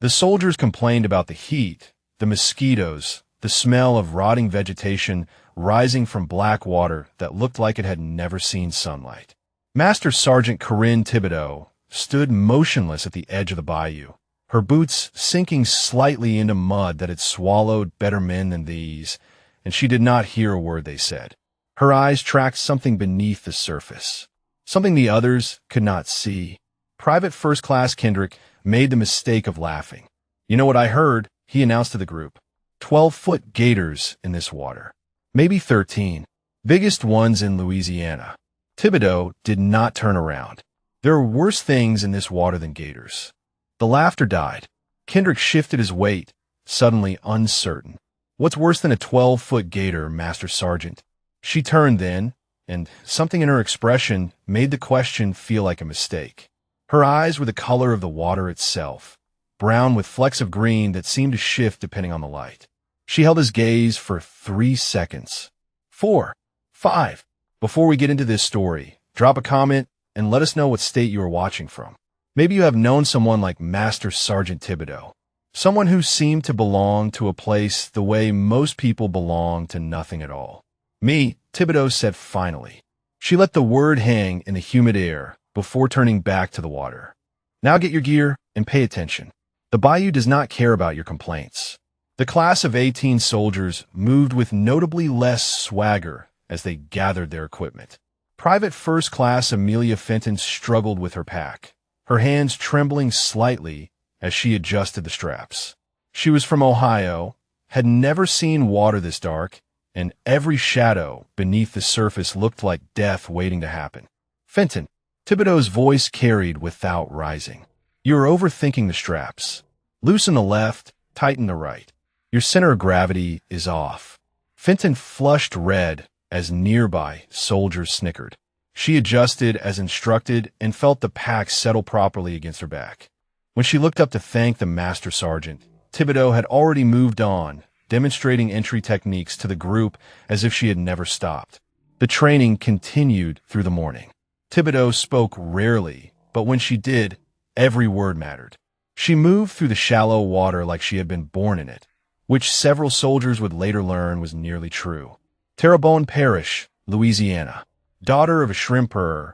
The soldiers complained about the heat, the mosquitoes, the smell of rotting vegetation rising from black water that looked like it had never seen sunlight. Master Sergeant Corinne Thibodeau stood motionless at the edge of the bayou, her boots sinking slightly into mud that had swallowed better men than these, and she did not hear a word they said. Her eyes tracked something beneath the surface, something the others could not see. Private First Class Kendrick made the mistake of laughing. "You know what I heard?" he announced to the group. 12-foot gators in this water. Maybe 13. Biggest ones in Louisiana. Thibodeau did not turn around. There are worse things in this water than gators. The laughter died. Kendrick shifted his weight, suddenly uncertain. "What's worse than a 12-foot gator, Master Sergeant?" She turned then, and something in her expression made the question feel like a mistake. Her eyes were the color of the water itself, brown with flecks of green that seemed to shift depending on the light. She held his gaze for 3 seconds. 4, 5. Before we get into this story, drop a comment and let us know what state you are watching from. Maybe you have known someone like Master Sergeant Thibodeau, someone who seemed to belong to a place the way most people belong to nothing at all. "Me," Thibodeau said finally. She let the word hang in the humid air before turning back to the water. "Now get your gear and pay attention. The Bayou does not care about your complaints." The class of 18 soldiers moved with notably less swagger as they gathered their equipment. Private First Class Amelia Fenton struggled with her pack, her hands trembling slightly as she adjusted the straps. She was from Ohio, had never seen water this dark, and every shadow beneath the surface looked like death waiting to happen. "Fenton," Thibodeau's voice carried without rising. "You are overthinking the straps. Loosen the left, tighten the right. Your center of gravity is off." Fenton flushed red as nearby soldiers snickered. She adjusted as instructed and felt the pack settle properly against her back. When she looked up to thank the Master Sergeant, Thibodeau had already moved on, demonstrating entry techniques to the group as if she had never stopped. The training continued through the morning. Thibodeau spoke rarely, but when she did, every word mattered. She moved through the shallow water like she had been born in it, which several soldiers would later learn was nearly true. Terrebonne Parish, Louisiana, daughter of a shrimper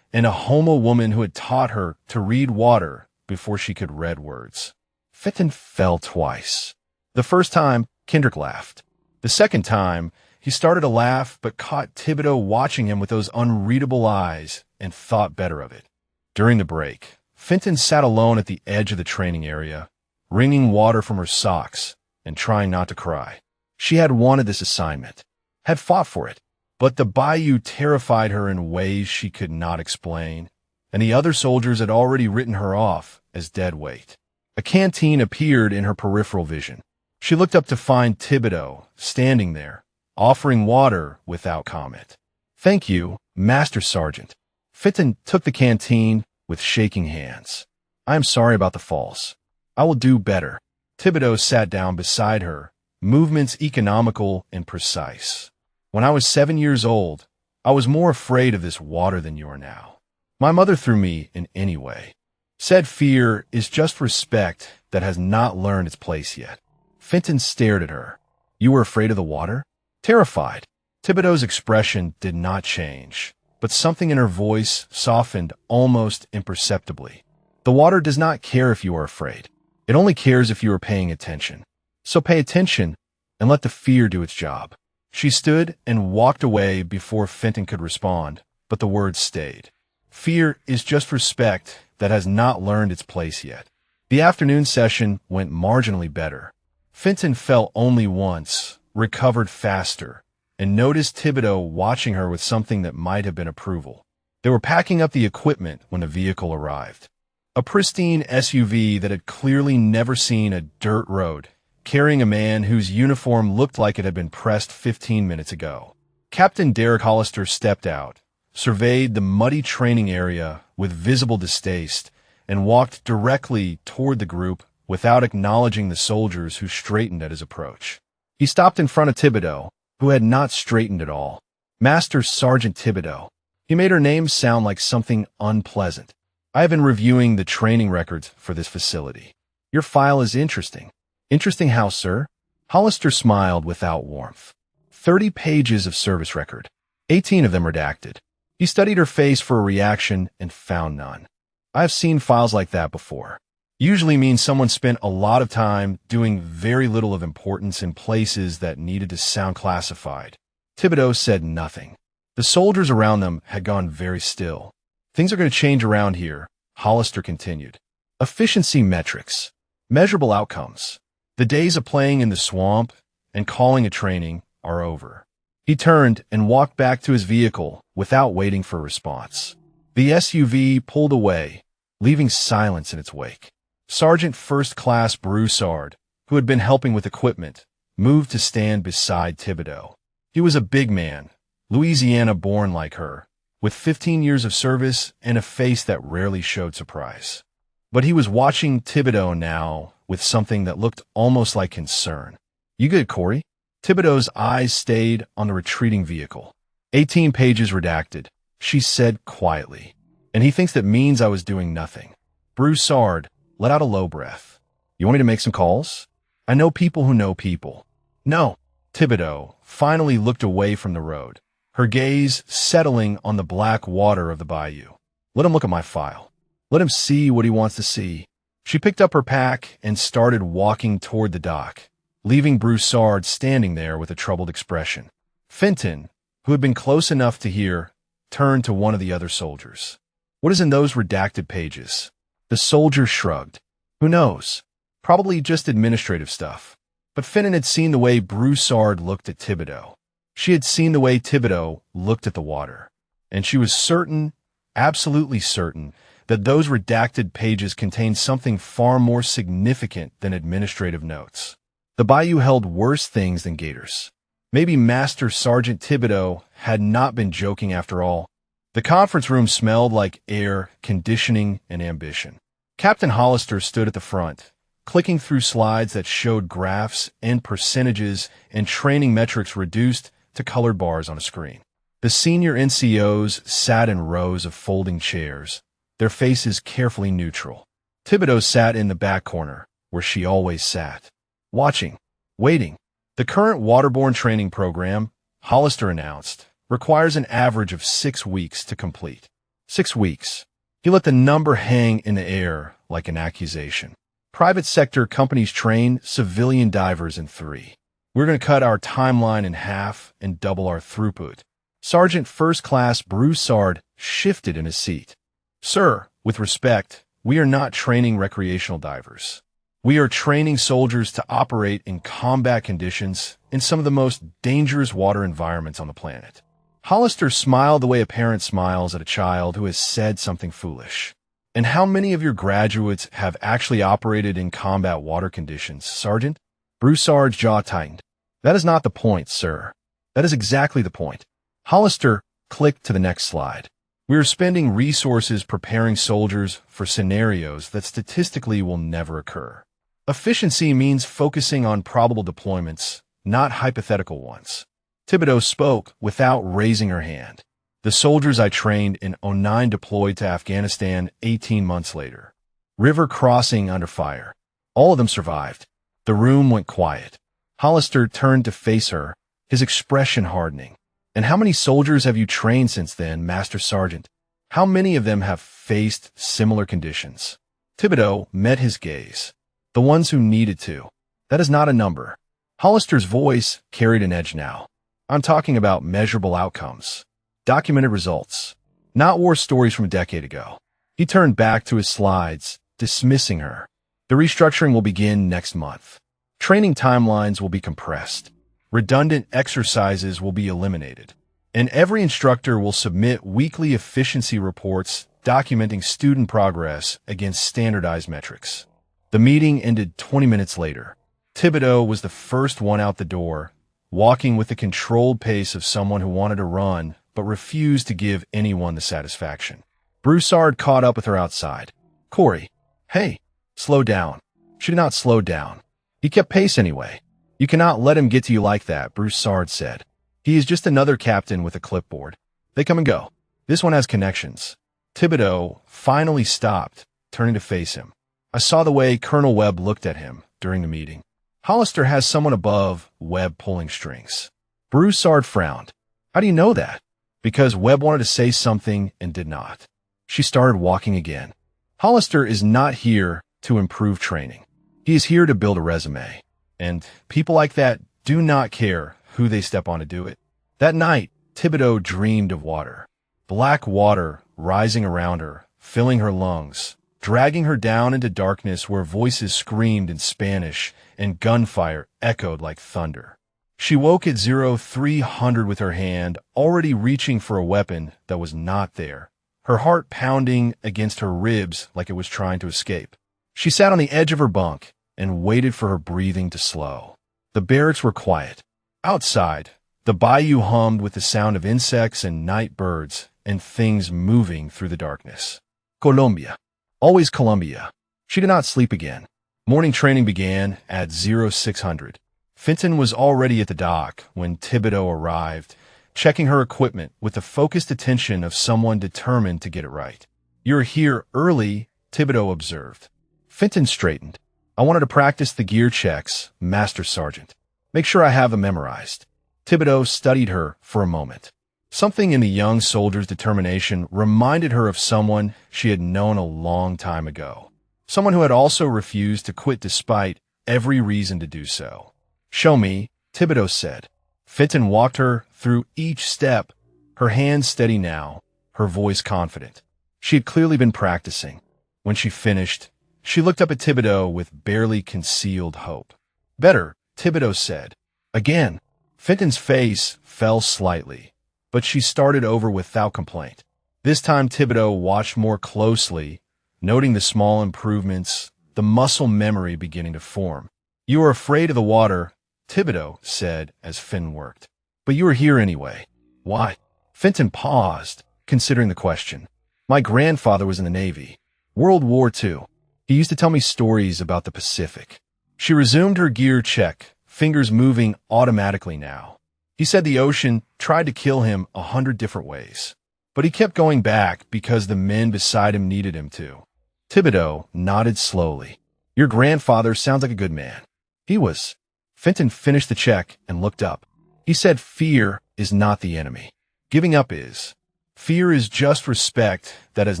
and a homo woman who had taught her to read water before she could read words. Fenton fell twice. The first time, Kendrick laughed. The second time, he started to laugh but caught Thibodeau watching him with those unreadable eyes and thought better of it. During the break, Fenton sat alone at the edge of the training area, wringing water from her socks and trying not to cry. She had wanted this assignment, had fought for it, but the bayou terrified her in ways she could not explain, and the other soldiers had already written her off as dead weight. A canteen appeared in her peripheral vision. She looked up to find Thibodeau standing there, offering water without comment. "Thank you, Master Sergeant." Fenton took the canteen with shaking hands. "I am sorry about the falls. I will do better." Thibodeau sat down beside her, movements economical and precise. "When I was 7 years old, I was more afraid of this water than you are now. My mother threw me in any way. Said fear is just respect that has not learned its place yet." Fenton stared at her. "You were afraid of the water?" "Terrified." Thibodeau's expression did not change, but something in her voice softened almost imperceptibly. "The water does not care if you are afraid. It only cares if you are paying attention. So pay attention and let the fear do its job." She stood and walked away before Fenton could respond, but the words stayed. Fear is just respect that has not learned its place yet. The afternoon session went marginally better. Fenton fell only once, recovered faster, and noticed Thibodeau watching her with something that might have been approval. They were packing up the equipment when the vehicle arrived. A pristine SUV that had clearly never seen a dirt road, carrying a man whose uniform looked like it had been pressed 15 minutes ago. Captain Derek Hollister stepped out, surveyed the muddy training area with visible distaste, and walked directly toward the group without acknowledging the soldiers who straightened at his approach. He stopped in front of Thibodeau, who had not straightened at all. "Master Sergeant Thibodeau." He made her name sound like something unpleasant. "I have been reviewing the training records for this facility. Your file is interesting. Interesting how, sir? Hollister smiled without warmth. 30 pages of service record. 18 of them redacted. He studied her face for a reaction and found none. I've seen files like that before. Usually means someone spent a lot of time doing very little of importance in places that needed to sound classified. Thibodeau said nothing. The soldiers around them had gone very still. Things are going to change around here, Hollister continued. Efficiency metrics. Measurable outcomes. The days of playing in the swamp and calling a training are over. He turned and walked back to his vehicle without waiting for a response. The SUV pulled away, leaving silence in its wake. Sergeant First Class Broussard, who had been helping with equipment, moved to stand beside Thibodeau. He was a big man, Louisiana-born like her, with 15 years of service and a face that rarely showed surprise. But he was watching Thibodeau now with something that looked almost like concern. You good, Corey? Thibodeau's eyes stayed on the retreating vehicle. 18 pages redacted, she said quietly. And he thinks that means I was doing nothing. Broussard let out a low breath. You want me to make some calls? I know people who know people. No. Thibodeau finally looked away from the road, her gaze settling on the black water of the bayou. Let him look at my file. Let him see what he wants to see. She picked up her pack and started walking toward the dock, leaving Broussard standing there with a troubled expression. Fenton, who had been close enough to hear, turned to one of the other soldiers. What is in those redacted pages? The soldier shrugged. Who knows? Probably just administrative stuff. But Fenton had seen the way Broussard looked at Thibodeau. She had seen the way Thibodeau looked at the water. And she was certain, absolutely certain, that those redacted pages contained something far more significant than administrative notes. The Bayou held worse things than Gators. Maybe Master Sergeant Thibodeau had not been joking after all. The conference room smelled like air, conditioning, and ambition. Captain Hollister stood at the front, clicking through slides that showed graphs and percentages and training metrics reduced to colored bars on a screen. The senior NCOs sat in rows of folding chairs, their faces carefully neutral. Thibodeau sat in the back corner, where she always sat, watching, waiting. The current waterborne training program, Hollister announced, requires an average of 6 weeks to complete. 6 weeks. He let the number hang in the air like an accusation. Private sector companies train civilian divers in 3. We're going to cut our timeline in half and double our throughput. Sergeant First Class Broussard shifted in his seat. Sir, with respect, we are not training recreational divers. We are training soldiers to operate in combat conditions in some of the most dangerous water environments on the planet. Hollister smiled the way a parent smiles at a child who has said something foolish. And how many of your graduates have actually operated in combat water conditions, Sergeant? Broussard's jaw tightened. That is not the point, sir. That is exactly the point. Hollister clicked to the next slide. We are spending resources preparing soldiers for scenarios that statistically will never occur. Efficiency means focusing on probable deployments, not hypothetical ones. Thibodeau spoke without raising her hand. The soldiers I trained in '09 deployed to Afghanistan 18 months later. River crossing under fire. All of them survived. The room went quiet. Hollister turned to face her, his expression hardening. And how many soldiers have you trained since then, Master Sergeant? How many of them have faced similar conditions? Thibodeau met his gaze. The ones who needed to. That is not a number. Hollister's voice carried an edge now. I'm talking about measurable outcomes. Documented results. Not war stories from a decade ago. He turned back to his slides, dismissing her. The restructuring will begin next month. Training timelines will be compressed. Redundant exercises will be eliminated. And every instructor will submit weekly efficiency reports documenting student progress against standardized metrics. The meeting ended 20 minutes later. Thibodeau was the first one out the door, walking with the controlled pace of someone who wanted to run but refused to give anyone the satisfaction. Broussard caught up with her outside. Corey, hey, slow down. She did not slow down. He kept pace anyway. You cannot let him get to you like that, Broussard said. He is just another captain with a clipboard. They come and go. This one has connections. Thibodeau finally stopped, turning to face him. I saw the way Colonel Webb looked at him during the meeting. Hollister has someone above Webb pulling strings. Broussard frowned. How do you know that? Because Webb wanted to say something and did not. She started walking again. Hollister is not here to improve training. He is here to build a resume. And people like that do not care who they step on to do it. That night, Thibodeau dreamed of water. Black water rising around her, filling her lungs, dragging her down into darkness where voices screamed in Spanish and gunfire echoed like thunder. She woke at 0300 with her hand already reaching for a weapon that was not there, her heart pounding against her ribs like it was trying to escape. She sat on the edge of her bunk and waited for her breathing to slow. The barracks were quiet. Outside, the bayou hummed with the sound of insects and night birds and things moving through the darkness. Colombia. Always Colombia. She did not sleep again. Morning training began at 0600. Fenton was already at the dock when Thibodeau arrived, checking her equipment with the focused attention of someone determined to get it right. "You're here early," Thibodeau observed. Fenton straightened. "I wanted to practice the gear checks, Master Sergeant. Make sure I have them memorized." Thibodeau studied her for a moment. Something in the young soldier's determination reminded her of someone she had known a long time ago. Someone who had also refused to quit despite every reason to do so. "Show me," Thibodeau said. Fenton walked her through each step, her hands steady now, her voice confident. She had clearly been practicing. When she finished, she looked up at Thibodeau with barely concealed hope. "Better," Thibodeau said. Again, Fenton's face fell slightly, but she started over without complaint. This time Thibodeau watched more closely, noting the small improvements, the muscle memory beginning to form. "You are afraid of the water," Thibodeau said as Fenton worked. "But you are here anyway." "Why?" Fenton paused, considering the question. "My grandfather was in the Navy. World War II. He used to tell me stories about the Pacific." She resumed her gear check, fingers moving automatically now. He said the ocean tried to kill him 100 different ways, but he kept going back because the men beside him needed him to. Thibodeau nodded slowly. "Your grandfather sounds like a good man." "He was." Fenton finished the check and looked up. He said fear is not the enemy. Giving up is. "Fear is just respect that has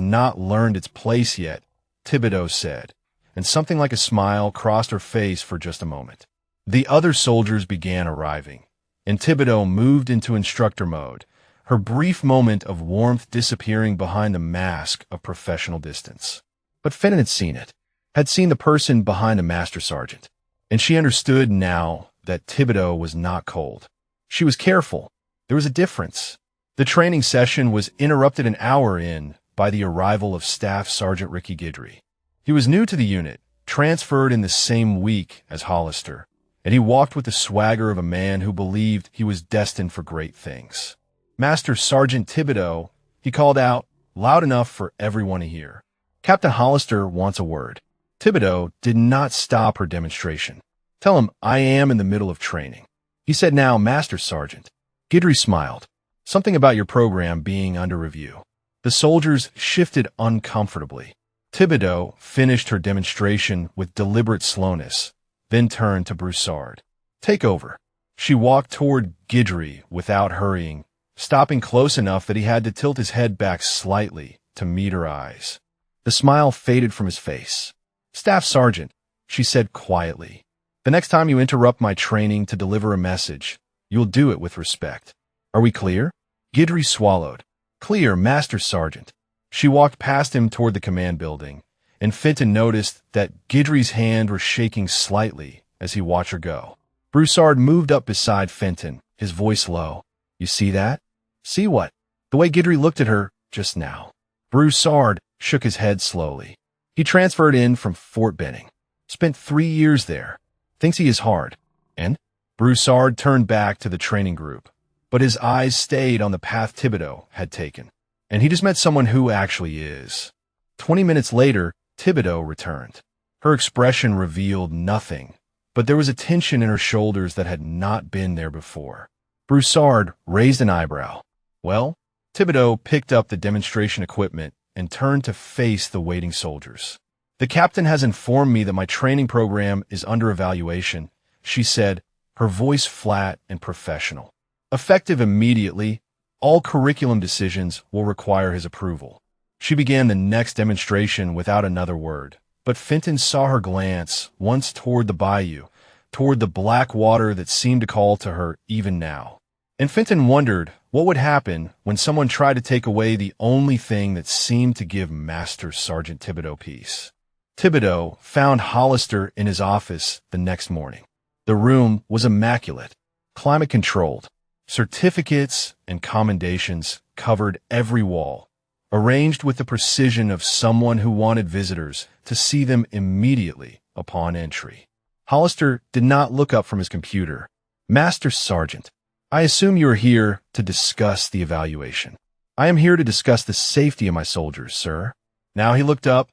not learned its place yet," Thibodeau said, and something like a smile crossed her face for just a moment. The other soldiers began arriving, and Thibodeau moved into instructor mode, her brief moment of warmth disappearing behind the mask of professional distance. But Fenton had seen it, had seen the person behind the Master Sergeant, and she understood now that Thibodeau was not cold. She was careful. There was a difference. The training session was interrupted an hour in by the arrival of Staff Sergeant Ricky Guidry. He was new to the unit, transferred in the same week as Hollister, and he walked with the swagger of a man who believed he was destined for great things. "Master Sergeant Thibodeau," he called out, loud enough for everyone to hear. "Captain Hollister wants a word." Thibodeau did not stop her demonstration. "Tell him I am in the middle of training." He said, "Now, Master Sergeant." Guidry smiled. "Something about your program being under review." The soldiers shifted uncomfortably. Thibodeau finished her demonstration with deliberate slowness, then turned to Broussard. "Take over." She walked toward Guidry without hurrying, stopping close enough that he had to tilt his head back slightly to meet her eyes. The smile faded from his face. "Staff Sergeant," she said quietly, "the next time you interrupt my training to deliver a message, you'll do it with respect. Are we clear?" Guidry swallowed. "Clear, Master Sergeant." She walked past him toward the command building, and Fenton noticed that Guidry's hand was shaking slightly as he watched her go. Broussard moved up beside Fenton, his voice low. "You see that?" "See what?" "The way Guidry looked at her just now." Broussard shook his head slowly. "He transferred in from Fort Benning. Spent 3 years there. Thinks he is hard." "And?" Broussard turned back to the training group, but his eyes stayed on the path Thibodeau had taken. "And he just met someone who actually is." 20 minutes later, Thibodeau returned. Her expression revealed nothing, but there was a tension in her shoulders that had not been there before. Broussard raised an eyebrow. "Well?" Thibodeau picked up the demonstration equipment and turned to face the waiting soldiers. The captain has informed me that my training program is under evaluation, she said, her voice flat and professional. Effective immediately, all curriculum decisions will require his approval. She began the next demonstration without another word, but Fenton saw her glance once toward the bayou, toward the black water that seemed to call to her even now. And Fenton wondered what would happen when someone tried to take away the only thing that seemed to give Master Sergeant Thibodeau peace. Thibodeau found Hollister in his office the next morning. The room was immaculate, climate-controlled. Certificates and commendations covered every wall, arranged with the precision of someone who wanted visitors to see them immediately upon entry. Hollister did not look up from his computer. Master Sergeant, I assume you are here to discuss the evaluation. I am here to discuss the safety of my soldiers, sir. Now he looked up,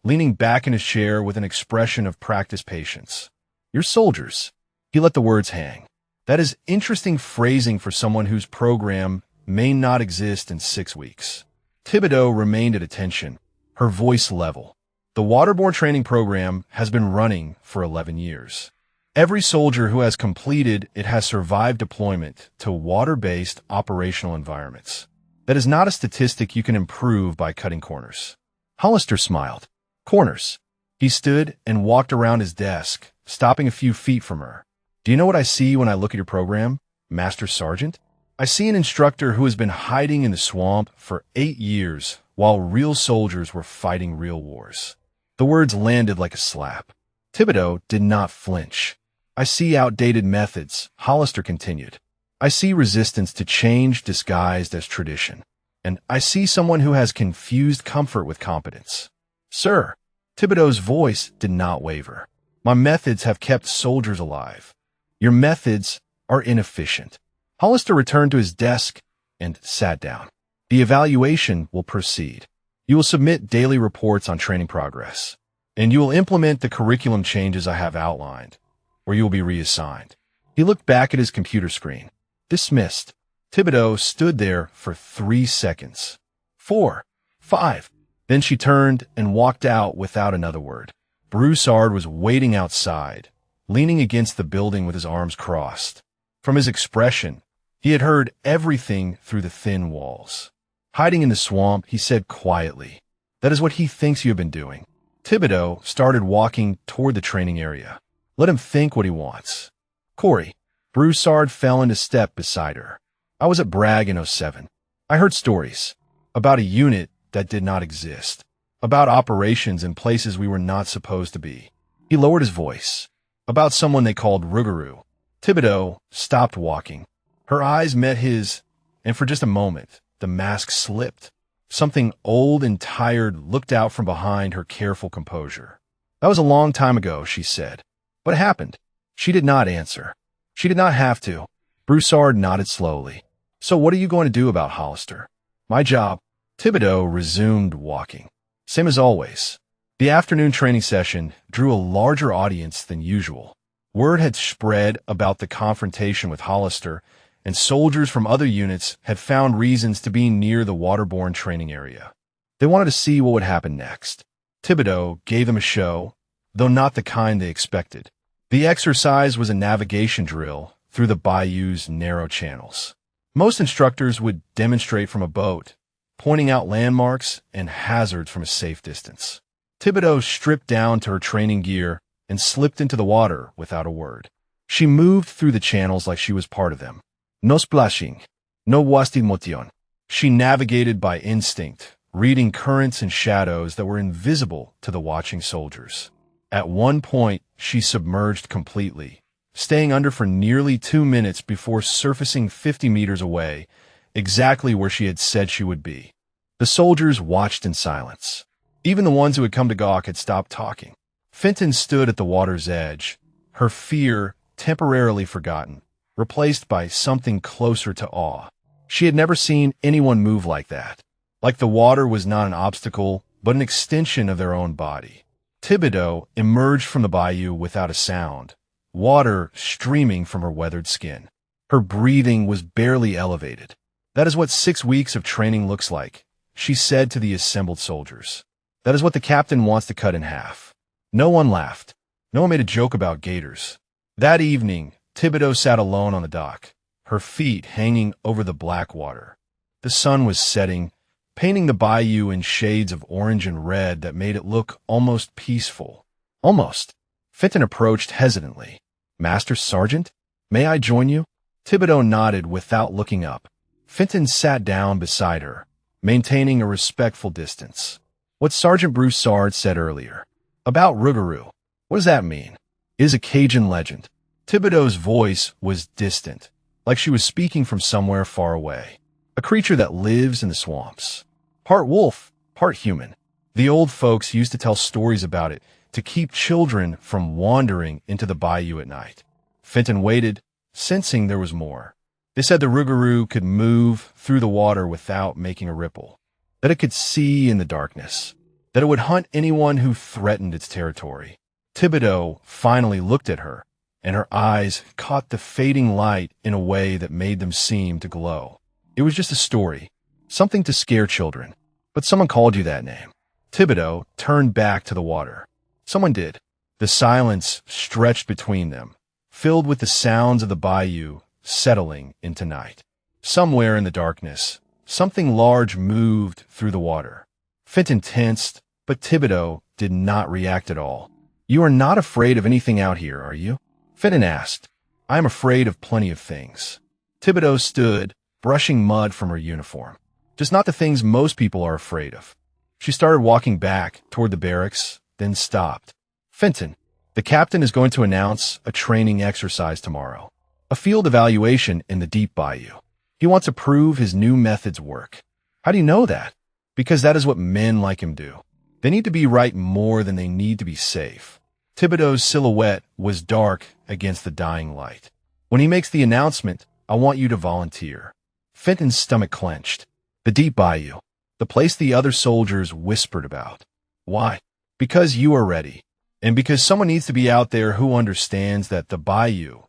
leaning back in his chair with an expression of practiced patience. Your soldiers. He let the words hang. That is interesting phrasing for someone whose program may not exist in 6 weeks. Thibodeau remained at attention, her voice level. The waterborne training program has been running for 11 years. Every soldier who has completed it has survived deployment to water-based operational environments. That is not a statistic you can improve by cutting corners. Hollister smiled. Corners. He stood and walked around his desk, stopping a few feet from her. Do you know what I see when I look at your program, Master Sergeant? I see an instructor who has been hiding in the swamp for 8 years while real soldiers were fighting real wars. The words landed like a slap. Thibodeau did not flinch. I see outdated methods, Hollister continued. I see resistance to change disguised as tradition. And I see someone who has confused comfort with competence. Sir, Thibodeau's voice did not waver. My methods have kept soldiers alive. Your methods are inefficient. Hollister returned to his desk and sat down. The evaluation will proceed. You will submit daily reports on training progress, and you will implement the curriculum changes I have outlined, or you will be reassigned. He looked back at his computer screen. Dismissed. Thibodeau stood there for 3 seconds. 4, 5. Then she turned and walked out without another word. Broussard was waiting outside, leaning against the building with his arms crossed. From his expression, he had heard everything through the thin walls. Hiding in the swamp, he said quietly, "That is what he thinks you have been doing." Thibodeau started walking toward the training area. Let him think what he wants. Corey. Broussard fell into step beside her. I was at Bragg in '07. I heard stories about a unit that did not exist, about operations in places we were not supposed to be. He lowered his voice. About someone they called Rougarou. Thibodeau stopped walking. Her eyes met his, and for just a moment, the mask slipped. Something old and tired looked out from behind her careful composure. That was a long time ago, she said. What happened? She did not answer. She did not have to. Broussard nodded slowly. So what are you going to do about Hollister? My job. Thibodeau resumed walking. Same as always. The afternoon training session drew a larger audience than usual. Word had spread about the confrontation with Hollister, and soldiers from other units had found reasons to be near the waterborne training area. They wanted to see what would happen next. Thibodeau gave them a show, though not the kind they expected. The exercise was a navigation drill through the bayou's narrow channels. Most instructors would demonstrate from a boat, pointing out landmarks and hazards from a safe distance. Thibodeau stripped down to her training gear and slipped into the water without a word. She moved through the channels like she was part of them. No splashing, no wasted motion. She navigated by instinct, reading currents and shadows that were invisible to the watching soldiers. At one point, she submerged completely, staying under for nearly 2 minutes before surfacing 50 meters away, exactly where she had said she would be. The soldiers watched in silence. Even the ones who had come to gawk had stopped talking. Fenton stood at the water's edge, her fear temporarily forgotten, replaced by something closer to awe. She had never seen anyone move like that, like the water was not an obstacle, but an extension of their own body. Thibodeau emerged from the bayou without a sound, water streaming from her weathered skin. Her breathing was barely elevated. That is what 6 weeks of training looks like, she said to the assembled soldiers. That is what the captain wants to cut in half. No one laughed. No one made a joke about gators. That evening, Thibodeau sat alone on the dock, her feet hanging over the black water. The sun was setting, painting the bayou in shades of orange and red that made it look almost peaceful. Almost. Fenton approached hesitantly. "Master Sergeant, may I join you?" Thibodeau nodded without looking up. Fenton sat down beside her, maintaining a respectful distance. What Sergeant Broussard said earlier. About Rougarou. What does that mean? It is a Cajun legend. Thibodeau's voice was distant, like she was speaking from somewhere far away. A creature that lives in the swamps. Part wolf, part human. The old folks used to tell stories about it to keep children from wandering into the bayou at night. Fenton waited, sensing there was more. They said the Rougarou could move through the water without making a ripple, that it could see in the darkness, that it would hunt anyone who threatened its territory. Thibodeau finally looked at her, and her eyes caught the fading light in a way that made them seem to glow. It was just a story, something to scare children, but someone called you that name. Thibodeau turned back to the water. Someone did. The silence stretched between them, filled with the sounds of the bayou settling into night. Somewhere in the darkness, something large moved through the water. Fenton tensed, but Thibodeau did not react at all. "You are not afraid of anything out here, are you?" Fenton asked. "I am afraid of plenty of things." Thibodeau stood, brushing mud from her uniform. "Just not the things most people are afraid of." She started walking back toward the barracks, then stopped. "Fenton, the captain is going to announce a training exercise tomorrow. A field evaluation in the deep bayou. He wants to prove his new methods work." "How do you know that?" "Because that is what men like him do. They need to be right more than they need to be safe." Thibodeau's silhouette was dark against the dying light. "When he makes the announcement, I want you to volunteer." Fenton's stomach clenched. The deep bayou. The place the other soldiers whispered about. "Why?" "Because you are ready. And because someone needs to be out there who understands that the bayou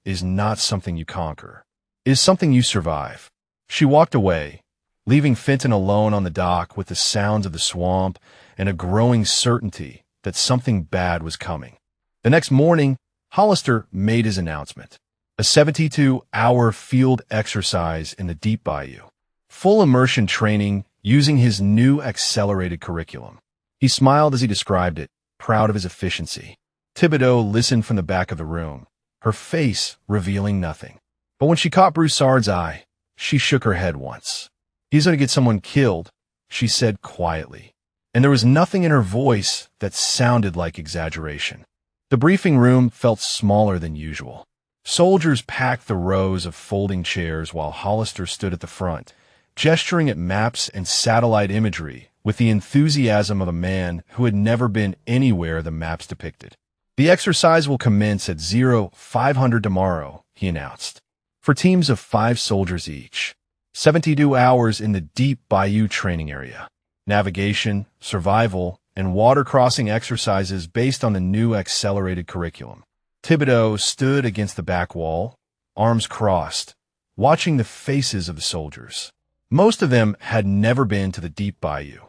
is not something you conquer. It is something you survive." She walked away, leaving Fenton alone on the dock with the sounds of the swamp and a growing certainty that something bad was coming. The next morning, Hollister made his announcement. A 72-hour field exercise in the deep bayou. Full immersion training using his new accelerated curriculum. He smiled as he described it, proud of his efficiency. Thibodeau listened from the back of the room, her face revealing nothing. But when she caught Broussard's eye, she shook her head once. "He's going to get someone killed," she said quietly, and there was nothing in her voice that sounded like exaggeration. The briefing room felt smaller than usual. Soldiers packed the rows of folding chairs while Hollister stood at the front, gesturing at maps and satellite imagery with the enthusiasm of a man who had never been anywhere the maps depicted. "The exercise will commence at 0500 tomorrow," he announced, "for teams of 5 soldiers each. 72 hours in the deep bayou training area. Navigation, survival, and water crossing exercises based on the new accelerated curriculum." Thibodeau stood against the back wall, arms crossed, watching the faces of the soldiers. Most of them had never been to the deep bayou.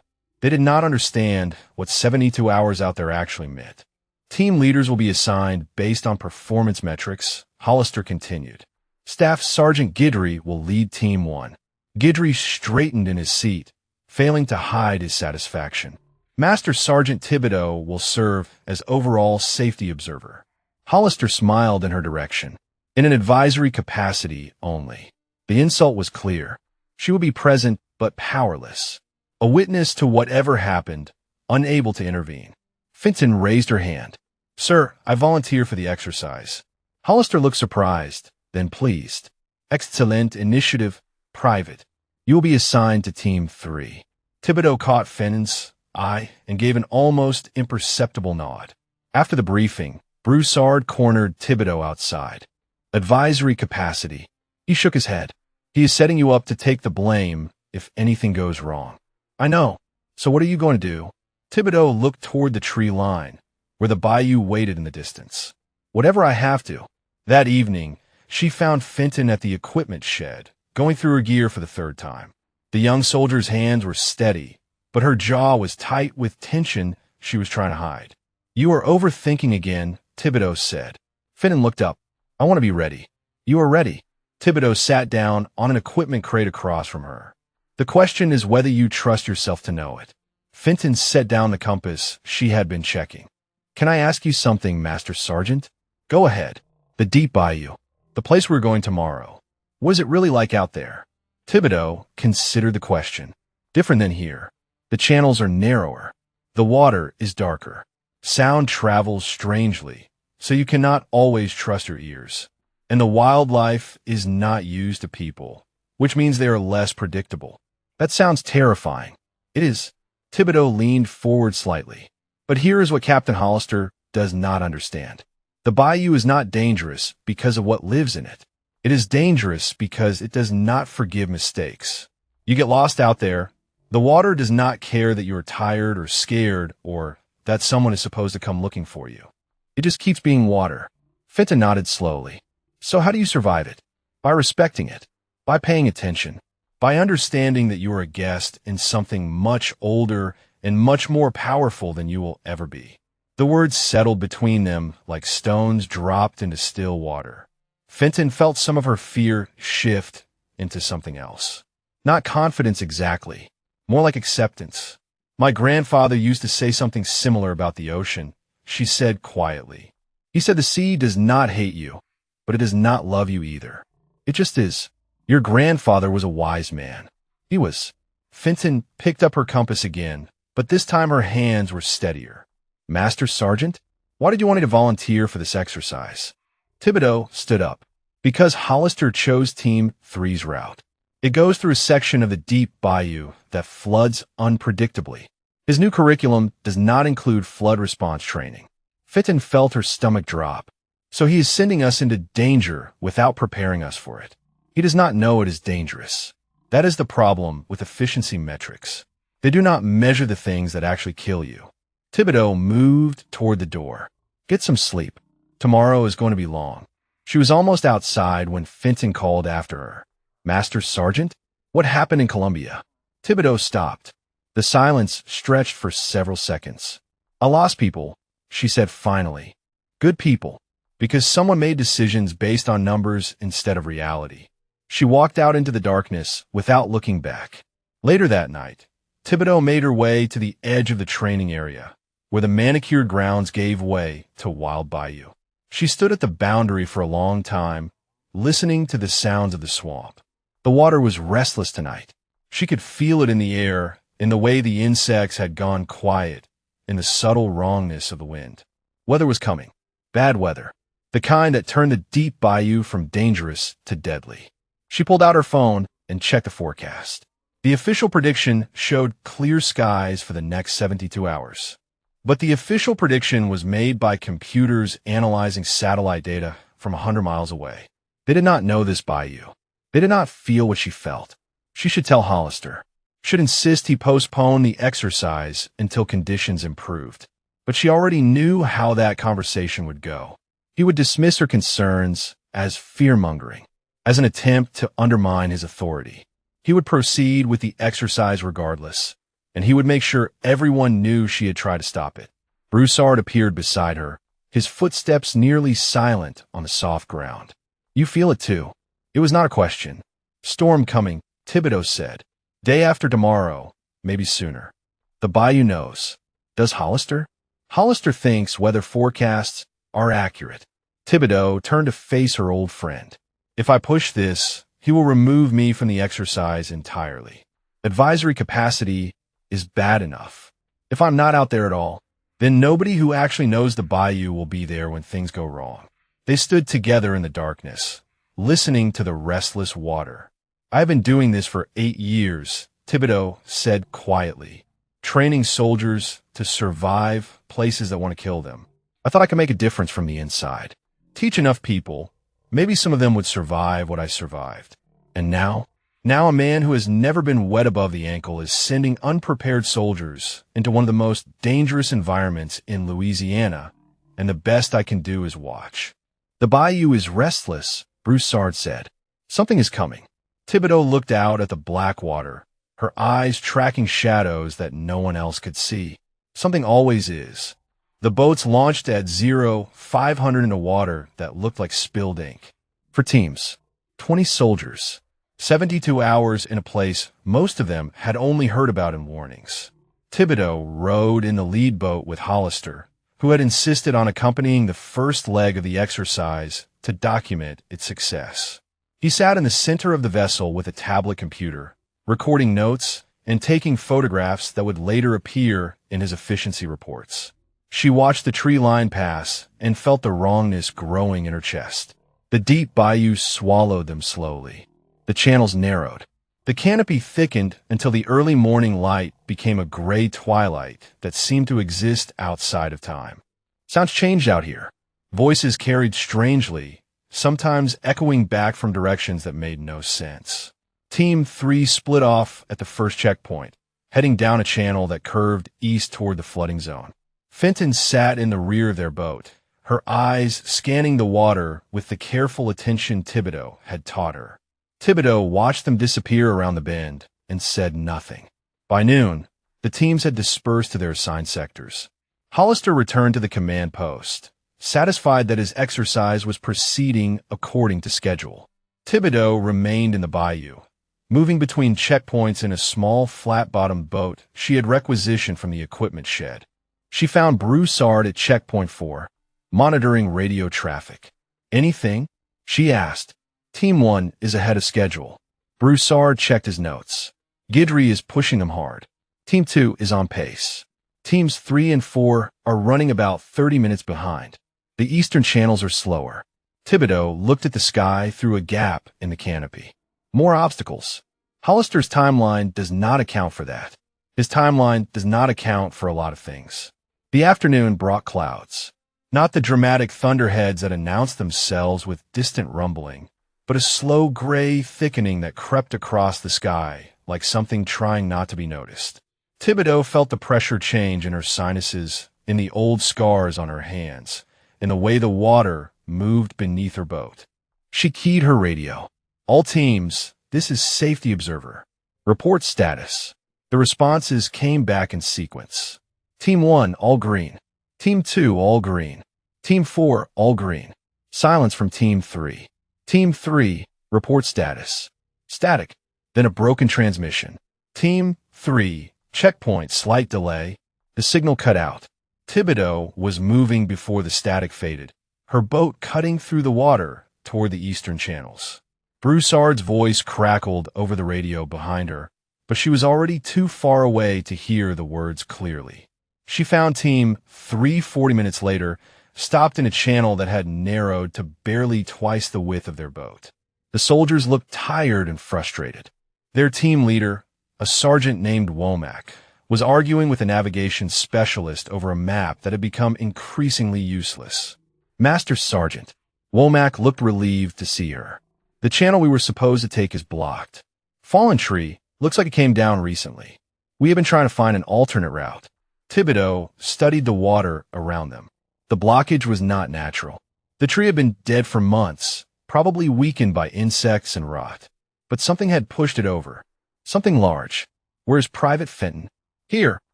They did not understand what 72 hours out there actually meant. "Team leaders will be assigned based on performance metrics," Hollister continued. "Staff Sergeant Guidry will lead Team 1. Guidry straightened in his seat, failing to hide his satisfaction. "Master Sergeant Thibodeau will serve as overall safety observer." Hollister smiled in her direction. "In an advisory capacity only." The insult was clear. She would be present but powerless. A witness to whatever happened, unable to intervene. Fenton raised her hand. "Sir, I volunteer for the exercise." Hollister looked surprised, then pleased. "Excellent initiative, Private. You will be assigned to Team 3. Thibodeau caught Fenton's eye and gave an almost imperceptible nod. After the briefing, Broussard cornered Thibodeau outside. "Advisory capacity." He shook his head. "He is setting you up to take the blame if anything goes wrong." "I know. So what are you going to do?" Thibodeau looked toward the tree line, where the bayou waited in the distance. "Whatever I have to." That evening, she found Fenton at the equipment shed, going through her gear for the 3rd time. The young soldier's hands were steady, but her jaw was tight with tension she was trying to hide. "You are overthinking again," Thibodeau said. Fenton looked up. "I want to be ready." "You are ready." Thibodeau sat down on an equipment crate across from her. "The question is whether you trust yourself to know it." Fenton set down the compass she had been checking. "Can I ask you something, Master Sergeant?" "Go ahead." "The deep bayou. The place we're going tomorrow. What is it really like out there?" Thibodeau considered the question. "Different than here. The channels are narrower. The water is darker. Sound travels strangely, so you cannot always trust your ears. And the wildlife is not used to people, which means they are less predictable." "That sounds terrifying." "It is." Thibodeau leaned forward slightly. "But here is what Captain Hollister does not understand. The bayou is not dangerous because of what lives in it. It is dangerous because it does not forgive mistakes. You get lost out there. The water does not care that you are tired or scared or that someone is supposed to come looking for you. It just keeps being water." Fenton nodded slowly. "So how do you survive it?" "By respecting it. By paying attention. By understanding that you are a guest in something much older and much more powerful than you will ever be." The words settled between them like stones dropped into still water. Fenton felt some of her fear shift into something else. Not confidence exactly, more like acceptance. "My grandfather used to say something similar about the ocean," she said quietly. "He said the sea does not hate you, but it does not love you either. It just is. Your grandfather was a wise man. He was." Fenton picked up her compass again, but this time her hands were steadier. "Master Sergeant, why did you want me to volunteer for this exercise?" Thibodeau stood up. "Because Hollister chose Team 3's route. It goes through a section of the deep bayou that floods unpredictably. His new curriculum does not include flood response training." Fenton felt her stomach drop. "So he is sending us into danger without preparing us for it. He does not know it is dangerous. That is the problem with efficiency metrics. They do not measure the things that actually kill you." Thibodeau moved toward the door. "Get some sleep. Tomorrow is going to be long." She was almost outside when Fenton called after her. "Master Sergeant, what happened in Columbia?" Thibodeau stopped. The silence stretched for several seconds. "I lost people," she said finally. "Good people. Because someone made decisions based on numbers instead of reality." She walked out into the darkness without looking back. Later that night, Thibodeau made her way to the edge of the training area, where the manicured grounds gave way to wild bayou. She stood at the boundary for a long time, listening to the sounds of the swamp. The water was restless tonight. She could feel it in the air, in the way the insects had gone quiet, in the subtle wrongness of the wind. Weather was coming. Bad weather. The kind that turned the deep bayou from dangerous to deadly. She pulled out her phone and checked the forecast. The official prediction showed clear skies for the next 72 hours. But the official prediction was made by computers analyzing satellite data from 100 miles away. They did not know this bayou. They did not feel what she felt. She should tell Hollister. Should insist he postpone the exercise until conditions improved. But she already knew how that conversation would go. He would dismiss her concerns as fear-mongering, as an attempt to undermine his authority. He would proceed with the exercise regardless, and he would make sure everyone knew she had tried to stop it. Broussard appeared beside her, his footsteps nearly silent on the soft ground. "You feel it too." It was not a question. "Storm coming," Thibodeau said. "Day after tomorrow, maybe sooner." The bayou knows. Does Hollister? Hollister thinks weather forecasts are accurate. Thibodeau turned to face her old friend. "If I push this, he will remove me from the exercise entirely. Advisory capacity is bad enough. If I'm not out there at all, then nobody who actually knows the bayou will be there when things go wrong." They stood together in the darkness, listening to the restless water. "I've been doing this for 8 years, Thibodeau said quietly, "training soldiers to survive places that want to kill them. I thought I could make a difference from the inside. Teach enough people, maybe some of them would survive what I survived. And now a man who has never been wet above the ankle is sending unprepared soldiers into one of the most dangerous environments in Louisiana, and the best I can do is watch." "The bayou is restless," Broussard said. "Something is coming." Thibodeau looked out at the black water, her eyes tracking shadows that no one else could see. Something always is. The boats launched at 0-500 into water that looked like spilled ink. For teams, 20 soldiers, 72 hours in a place most of them had only heard about in warnings. Thibodeau rowed in the lead boat with Hollister, who had insisted on accompanying the first leg of the exercise to document its success. He sat in the center of the vessel with a tablet computer, recording notes and taking photographs that would later appear in his efficiency reports. She watched the tree line pass and felt the wrongness growing in her chest. The deep bayou swallowed them slowly. The channels narrowed. The canopy thickened until the early morning light became a gray twilight that seemed to exist outside of time. Sounds changed out here. Voices carried strangely, sometimes echoing back from directions that made no sense. Team 3 split off at the first checkpoint, heading down a channel that curved east toward the flooding zone. Fenton sat in the rear of their boat, her eyes scanning the water with the careful attention Thibodeau had taught her. Thibodeau watched them disappear around the bend and said nothing. By noon, the teams had dispersed to their assigned sectors. Hollister returned to the command post, satisfied that his exercise was proceeding according to schedule. Thibodeau remained in the bayou, moving between checkpoints in a small flat-bottomed boat she had requisitioned from the equipment shed. She found Broussard at checkpoint 4, monitoring radio traffic. "Anything?" she asked. "Team 1 is ahead of schedule." Broussard checked his notes. "Guidry is pushing them hard. Team 2 is on pace. Teams 3 and 4 are running about 30 minutes behind. The eastern channels are slower." Thibodeau looked at the sky through a gap in the canopy. "More obstacles. Hollister's timeline does not account for that. His timeline does not account for a lot of things." The afternoon brought clouds. Not the dramatic thunderheads that announced themselves with distant rumbling, but a slow gray thickening that crept across the sky like something trying not to be noticed. Thibodeau felt the pressure change in her sinuses, in the old scars on her hands, in the way the water moved beneath her boat. She keyed her radio. "All teams, this is Safety Observer. Report status." The responses came back in sequence. Team 1, all green. Team 2, all green. Team 4, all green. Silence from Team 3. Team 3, report status. Static. Then a broken transmission. Team 3, checkpoint, slight delay. The signal cut out. Thibodeau was moving before the static faded, her boat cutting through the water toward the eastern channels. Broussard's voice crackled over the radio behind her, but she was already too far away to hear the words clearly. She found Team 3 40 minutes later, stopped in a channel that had narrowed to barely twice the width of their boat. The soldiers looked tired and frustrated. Their team leader, a sergeant named Womack, was arguing with a navigation specialist over a map that had become increasingly useless. "Master Sergeant," Womack looked relieved to see her. "The channel we were supposed to take is blocked. Fallen tree, looks like it came down recently. We have been trying to find an alternate route." Thibodeau studied the water around them. The blockage was not natural. The tree had been dead for months, probably weakened by insects and rot. But something had pushed it over. Something large. "Where's Private Fenton?" "Here,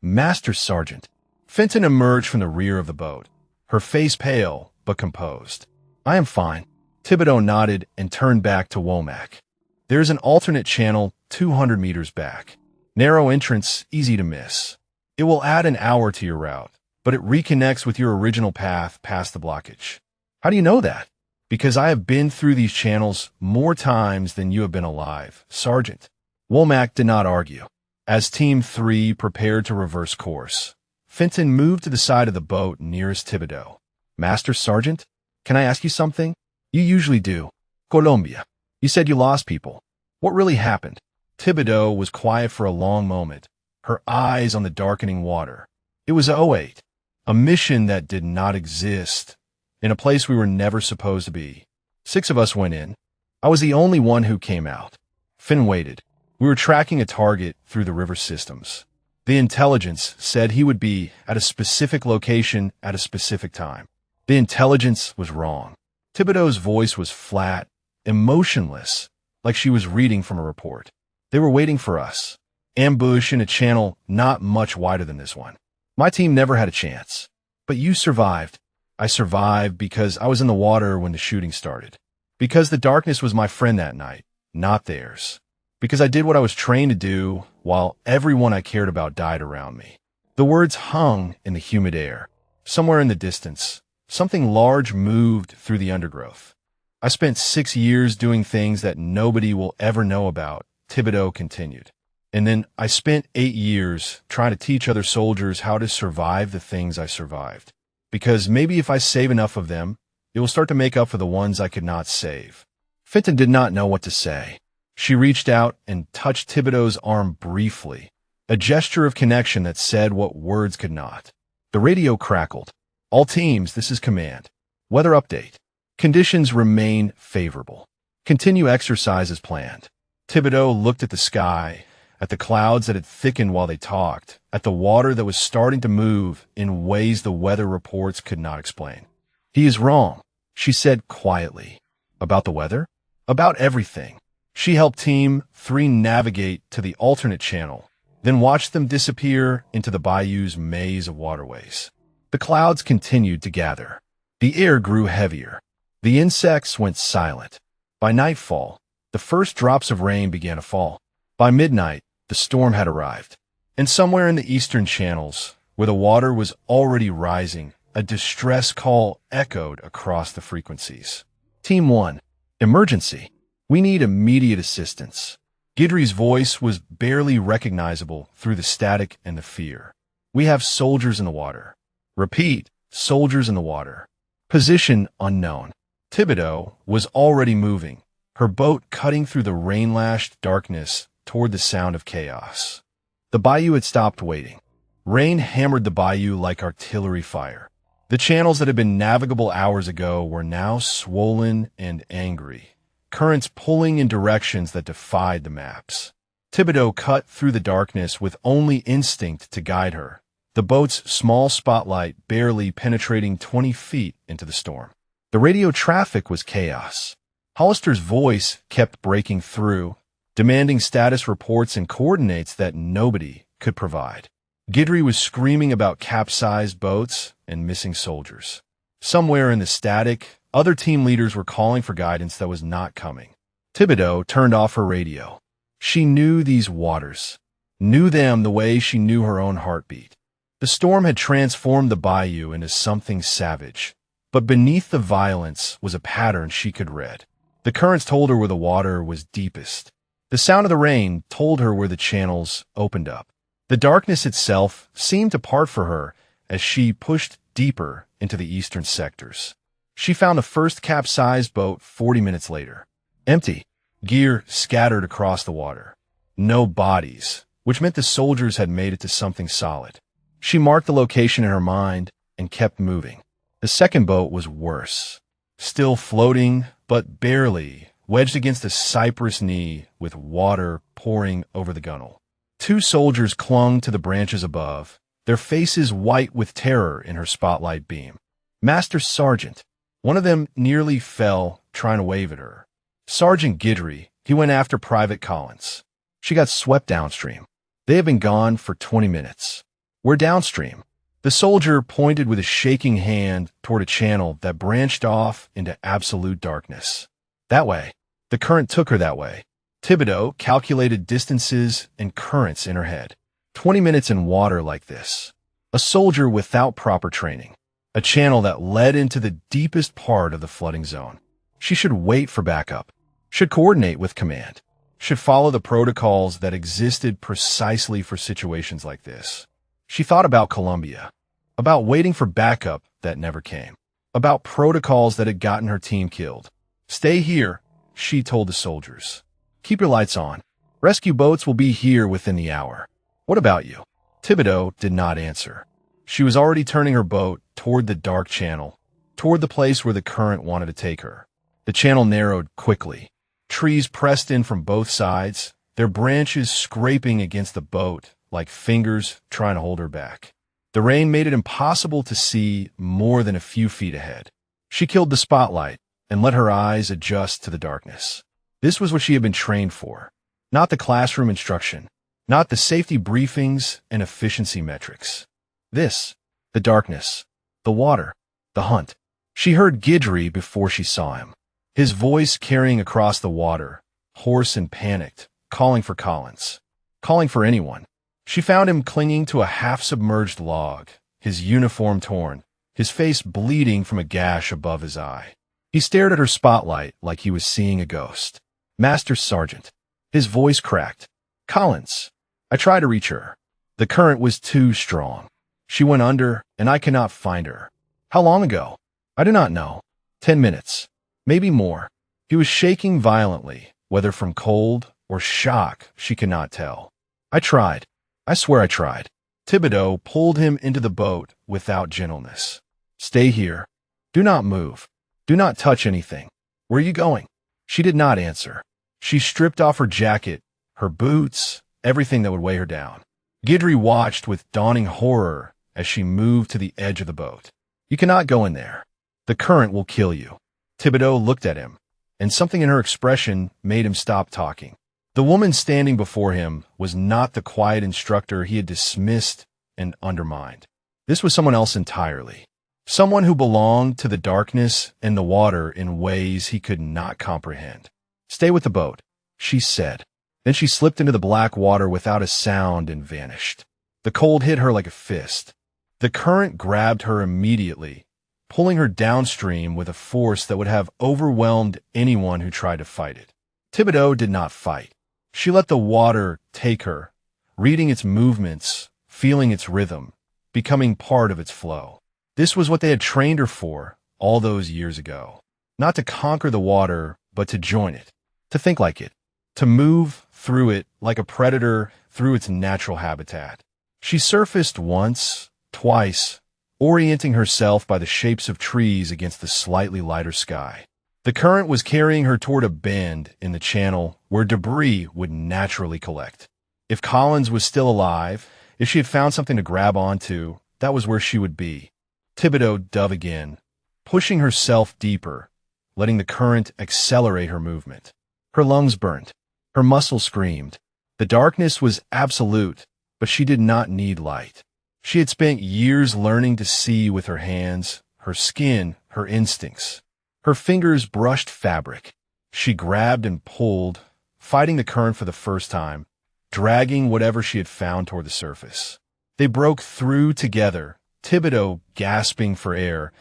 Master Sergeant." Fenton emerged from the rear of the boat, her face pale but composed. "I am fine." Thibodeau nodded and turned back to Womack. "There is an alternate channel 200 meters back. Narrow entrance, easy to miss. It will add an hour to your route, but it reconnects with your original path past the blockage." "How do you know that?" "Because I have been through these channels more times than you have been alive, Sergeant." Womack did not argue. As Team 3 prepared to reverse course, Fenton moved to the side of the boat nearest Thibodeau. "Master Sergeant, can I ask you something?" "You usually do." "Colombia. You said you lost people. What really happened?" Thibodeau was quiet for a long moment, her eyes on the darkening water. "It was '08, a mission that did not exist, in a place we were never supposed to be. 6 of us went in. I was the only one who came out." Finn waited. "We were tracking a target through the river systems. The intelligence said he would be at a specific location at a specific time. The intelligence was wrong." Thibodeau's voice was flat, emotionless, like she was reading from a report. "They were waiting for us. ambush in a channel not much wider than this one. My team never had a chance. But you survived. I survived because I was in the water when the shooting started. Because the darkness was my friend that night, not theirs. Because I did what I was trained to do while everyone I cared about died around me. The words hung in the humid air. Somewhere in the distance, something large moved through the undergrowth. I spent 6 years doing things that nobody will ever know about, Thibodeau continued. And then I spent 8 years trying to teach other soldiers how to survive the things I survived. Because maybe if I save enough of them, it will start to make up for the ones I could not save. Fenton did not know what to say. She reached out and touched Thibodeau's arm briefly, a gesture of connection that said what words could not. The radio crackled. All teams, this is command. Weather update. Conditions remain favorable. Continue exercise as planned. Thibodeau looked at the sky, at the clouds that had thickened while they talked, at the water that was starting to move in ways the weather reports could not explain. He is wrong, she said quietly. About the weather? About everything. She helped Team 3 navigate to the alternate channel, then watched them disappear into the bayou's maze of waterways. The clouds continued to gather. The air grew heavier. The insects went silent. By nightfall, the first drops of rain began to fall. By midnight, the storm had arrived. And somewhere in the eastern channels, where the water was already rising, a distress call echoed across the frequencies. Team 1, emergency. We need immediate assistance. Guidry's voice was barely recognizable through the static and the fear. We have soldiers in the water. Repeat, soldiers in the water. Position unknown. Thibodeau was already moving, her boat cutting through the rain-lashed darkness toward the sound of chaos. The bayou had stopped waiting. Rain hammered the bayou like artillery fire. The channels that had been navigable hours ago were now swollen and angry, currents pulling in directions that defied the maps. Thibodeau cut through the darkness with only instinct to guide her, the boat's small spotlight barely penetrating 20 feet into the storm. The radio traffic was chaos. Hollister's voice kept breaking through, demanding status reports and coordinates that nobody could provide. Guidry was screaming about capsized boats and missing soldiers. Somewhere in the static, other team leaders were calling for guidance that was not coming. Thibodeau turned off her radio. She knew these waters, knew them the way she knew her own heartbeat. The storm had transformed the bayou into something savage, but beneath the violence was a pattern she could read. The currents told her where the water was deepest. The sound of the rain told her where the channels opened up. The darkness itself seemed to part for her as she pushed deeper into the eastern sectors. She found the first capsized boat 40 minutes later. Empty. Gear scattered across the water. No bodies, which meant the soldiers had made it to something solid. She marked the location in her mind and kept moving. The second boat was worse. Still floating, but barely, wedged against a cypress knee with water pouring over the gunwale. 2 soldiers clung to the branches above, their faces white with terror in her spotlight beam. Master Sergeant. One of them nearly fell, trying to wave at her. Sergeant Guidry. He went after Private Collins. She got swept downstream. They have been gone for 20 minutes. We're downstream. The soldier pointed with a shaking hand toward a channel that branched off into absolute darkness. That way. The current took her that way. Thibodeau calculated distances and currents in her head. 20 minutes in water like this. A soldier without proper training. A channel that led into the deepest part of the flooding zone. She should wait for backup. Should coordinate with command. Should follow the protocols that existed precisely for situations like this. She thought about Columbia. About waiting for backup that never came. About protocols that had gotten her team killed. Stay here, she told the soldiers. Keep your lights on. Rescue boats will be here within the hour. What about you? Thibodeau did not answer. She was already turning her boat toward the dark channel, toward the place where the current wanted to take her. The channel narrowed quickly. Trees pressed in from both sides, their branches scraping against the boat like fingers trying to hold her back. The rain made it impossible to see more than a few feet ahead. She killed the spotlight and let her eyes adjust to the darkness. This was what she had been trained for. Not the classroom instruction, not the safety briefings and efficiency metrics. This, the darkness, the water, the hunt. She heard Guidry before she saw him, his voice carrying across the water, hoarse and panicked, calling for Collins, calling for anyone. She found him clinging to a half-submerged log, his uniform torn, his face bleeding from a gash above his eye. He stared at her spotlight like he was seeing a ghost. Master Sergeant. His voice cracked. Collins. I tried to reach her. The current was too strong. She went under, and I cannot find her. How long ago? I do not know. 10 minutes. Maybe more. He was shaking violently, whether from cold or shock, she could not tell. I tried. I swear I tried. Thibodeau pulled him into the boat without gentleness. Stay here. Do not move. Do not touch anything. Where are you going? She did not answer. She stripped off her jacket, her boots, everything that would weigh her down. Guidry watched with dawning horror as she moved to the edge of the boat. You cannot go in there. The current will kill you. Thibodeau looked at him, and something in her expression made him stop talking. The woman standing before him was not the quiet instructor he had dismissed and undermined. This was someone else entirely. Someone who belonged to the darkness and the water in ways he could not comprehend. Stay with the boat, she said. Then she slipped into the black water without a sound and vanished. The cold hit her like a fist. The current grabbed her immediately, pulling her downstream with a force that would have overwhelmed anyone who tried to fight it. Thibodeau did not fight. She let the water take her, reading its movements, feeling its rhythm, becoming part of its flow. This was what they had trained her for all those years ago. Not to conquer the water, but to join it, to think like it, to move through it like a predator through its natural habitat. She surfaced once, twice, orienting herself by the shapes of trees against the slightly lighter sky. The current was carrying her toward a bend in the channel where debris would naturally collect. If Collins was still alive, if she had found something to grab onto, that was where she would be. Thibodeau dove again, pushing herself deeper, letting the current accelerate her movement. Her lungs burnt. Her muscles screamed. The darkness was absolute, but she did not need light. She had spent years learning to see with her hands, her skin, her instincts. Her fingers brushed fabric. She grabbed and pulled, fighting the current for the first time, dragging whatever she had found toward the surface. They broke through together, Thibodeau gasping for air,